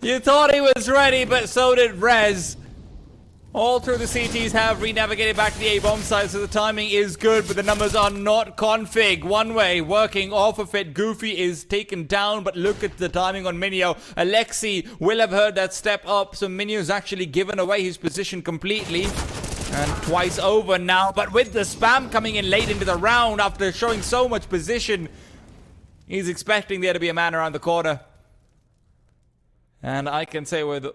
You thought he was ready, but so did Rez. All through the CTs have renavigated back to the A-bomb side, so the timing is good, but the numbers are not config. One way, working off of it. Goofy is taken down, but look at the timing on Minio. Alexi will have heard that step up, so Minio's actually given away his position completely. And twice over now, but with the spam coming in late into the round after showing so much position, he's expecting there to be a man around the corner. And I can say with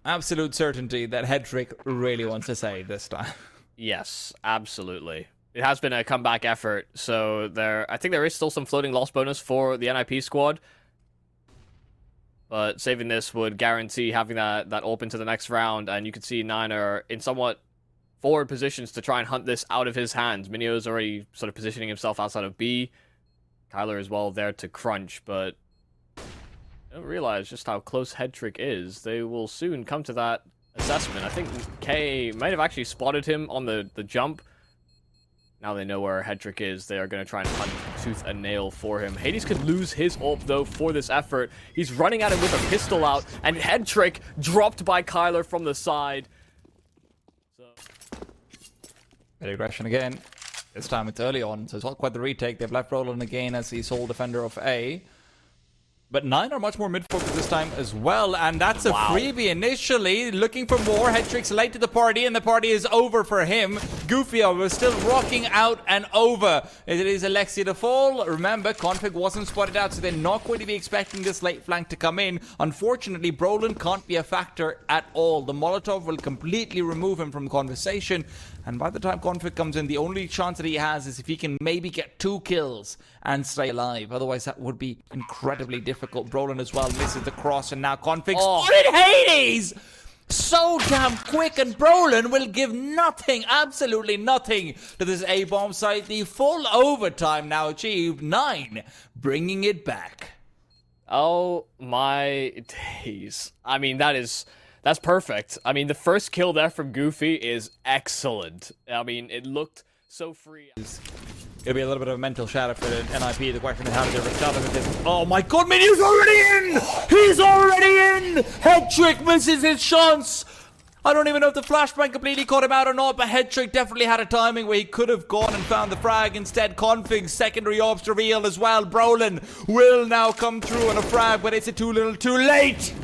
absolute certainty that Hedrick really wants to save this time. Yes, absolutely. It has been a comeback effort, so I think there is still some floating loss bonus for the NIP squad. But saving this would guarantee having that open to the next round, and you can see Niner in somewhat forward positions to try and hunt this out of his hands. Minio's already sort of positioning himself outside of B. Kyler as well there to crunch, but I don't realize just how close Hedrick is. They will soon come to that assessment. I think K might have actually spotted him on the jump. Now they know where Hedrick is. They are going to try and hunt tooth and nail for him. Hades could lose his ult, though, for this effort. He's running at him with a pistol out, and Hedrick dropped by Kyler from the side. Bit aggression again. This time it's early on, so it's not quite the retake. They've left Roland again as the sole defender of A. But 9 are much more mid-focused this time as well, and that's a freebie initially. Looking for more. Hedrick's late to the party, and the party is over for him. Goofy was still rocking out and over. It is Alexia to fall. Remember, config wasn't spotted out, so they're not going to be expecting this late flank to come in. Unfortunately, Brolin can't be a factor at all. The Molotov will completely remove him from conversation. And by the time config comes in, the only chance that he has is if he can maybe get 2 kills and stay alive. Otherwise, that would be incredibly difficult. Brolin as well misses the cross, and now config spotted Hades! So damn quick, and Brolin will give nothing, absolutely nothing, to this A-bomb site. The full overtime now achieved. 9 bringing it back. Oh my days. I mean, that's perfect. I mean, the first kill there from Goofy is excellent. I mean, it looked so free. It'll be a little bit of a mental shatter for the NIP. The question is how do they recover with this? Oh my god, Minio's already in! He's already in! Hedrick misses his chance! I don't even know if the flashbang completely caught him out or not, but Hedrick definitely had a timing where he could have gone and found the frag. Instead, config's secondary ops revealed as well. Brolin will now come through on a frag, but it's too little too late!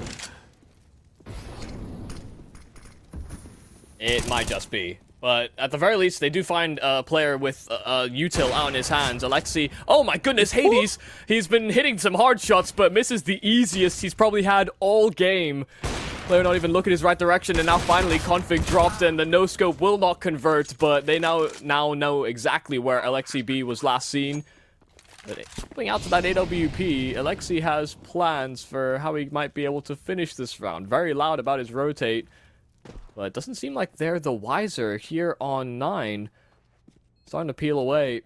It might just be. But at the very least, they do find a player with a util out in his hands. Alexi, oh my goodness, Hades! He's been hitting some hard shots, but misses the easiest he's probably had all game. Player not even looking his right direction, and now finally config dropped, and the no-scope will not convert, but they now know exactly where Alexi B was last seen. But coming out to that AWP, Alexi has plans for how he might be able to finish this round. Very loud about his rotate. But it doesn't seem like they're the wiser here on 9. Starting to peel away.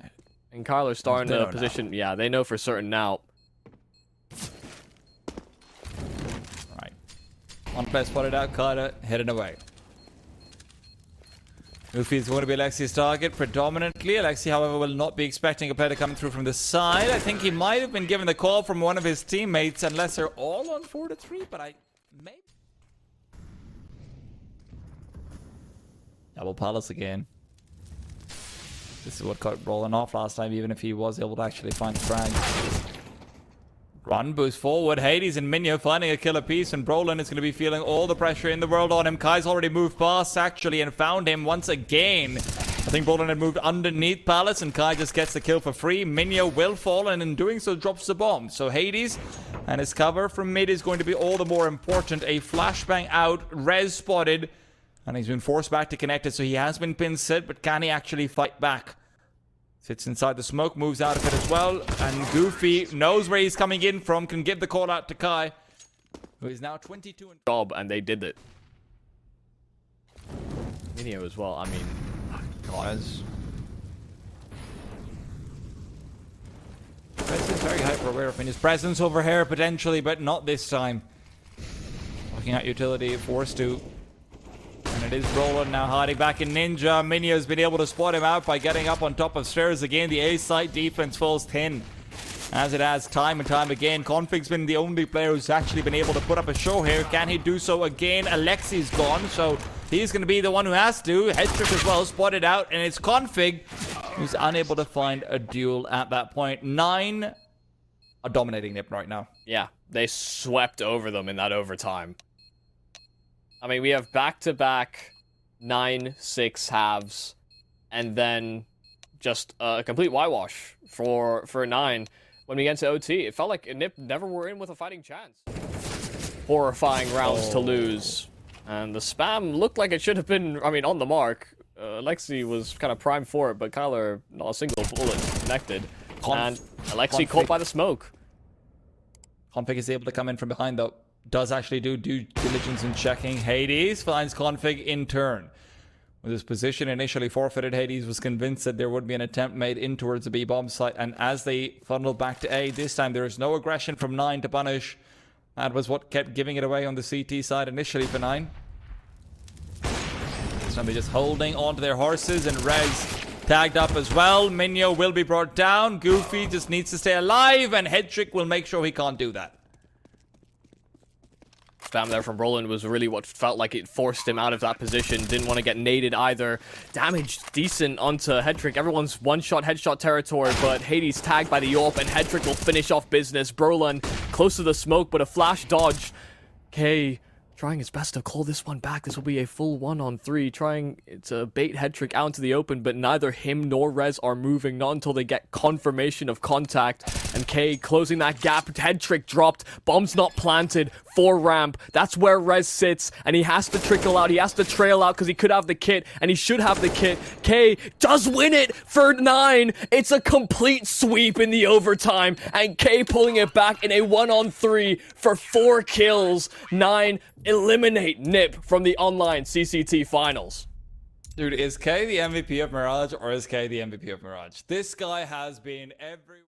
And Kyler's starting to position. Now. Yeah, they know for certain now. Alright. One player spotted out, Kyler heading away. Goofy's going to be Alexi's target predominantly. Alexi, however, will not be expecting a player to come through from the side. I think he might have been given the call from one of his teammates, unless they're all on 4-3, but I may. Double Palace again. This is what caught Brolin off last time, even if he was able to actually find the frag. Run boost forward. Hades and Minio finding a killer piece, and Brolin is going to be feeling all the pressure in the world on him. Kai's already moved past, actually, and found him once again. I think Brolin had moved underneath Palace, and Kai just gets the kill for free. Minio will fall, and in doing so, drops the bomb. So Hades and his cover from mid is going to be all the more important. A flashbang out, res spotted. And he's been forced back to connect it, so he has been pin sit, but can he actually fight back? Sits inside the smoke, moves out of it as well, and Goofy knows where he's coming in from, can give the call out to Kai, who is now 22 and job, and they did it. Video as well, I mean, God. Rez is very hyper-aware of his presence over here, potentially, but not this time. Looking at utility, forced to. And it is Roland now hiding back in Ninja. Minio has been able to spot him out by getting up on top of stairs again. The A-site defense falls thin, as it has time and time again. Config's been the only player who's actually been able to put up a show here. Can he do so again? Alexi's gone, so he's going to be the one who has to. Headtrick as well, spotted out, and it's Config who's unable to find a duel at that point. 9 are dominating Nip right now. Yeah, they swept over them in that overtime. I mean, we have back-to-back 9-6 halves, and then just a complete whitewash for 9. When we get to OT, it felt like Nip never were in with a fighting chance. Horrifying rounds to lose. And the spam looked like it should have been, I mean, on the mark. Alexi was kind of primed for it, but Kyler, not a single bullet connected. And Alexi caught by the smoke. Config is able to come in from behind, though. Does actually do due diligence in checking. Hades finds Config in turn. With his position initially forfeited, Hades was convinced that there would be an attempt made in towards the B-bomb site, and as they funnel back to A, this time there is no aggression from 9 to punish. That was what kept giving it away on the CT side initially for 9. This time they're just holding onto their horses, and Rez tagged up as well. Minio will be brought down. Goofy just needs to stay alive, and Headtrick will make sure he can't do that. Spam there from Roland was really what felt like it forced him out of that position. Didn't want to get naded either. Damage decent onto Headtrick. Everyone's one-shot, headshot territory, but Hades tagged by the AWP, and Headtrick will finish off business. Brolan close to the smoke, but a flash dodge. K trying his best to call this one back. This will be a full 1-on-3, trying to bait Headtrick out into the open, but neither him nor Rez are moving, not until they get confirmation of contact. And K closing that gap. Headtrick dropped. Bomb's not planted. 4 ramp. That's where Rez sits, and he has to trickle out. He has to trail out because he could have the kit, and he should have the kit. K does win it for 9. It's a complete sweep in the overtime, and K pulling it back in a 1-on-3 for 4 kills. 9 eliminate Nip from the online CCT Finals. Dude, is K the MVP of Mirage, or is K the MVP of Mirage? This guy has been every...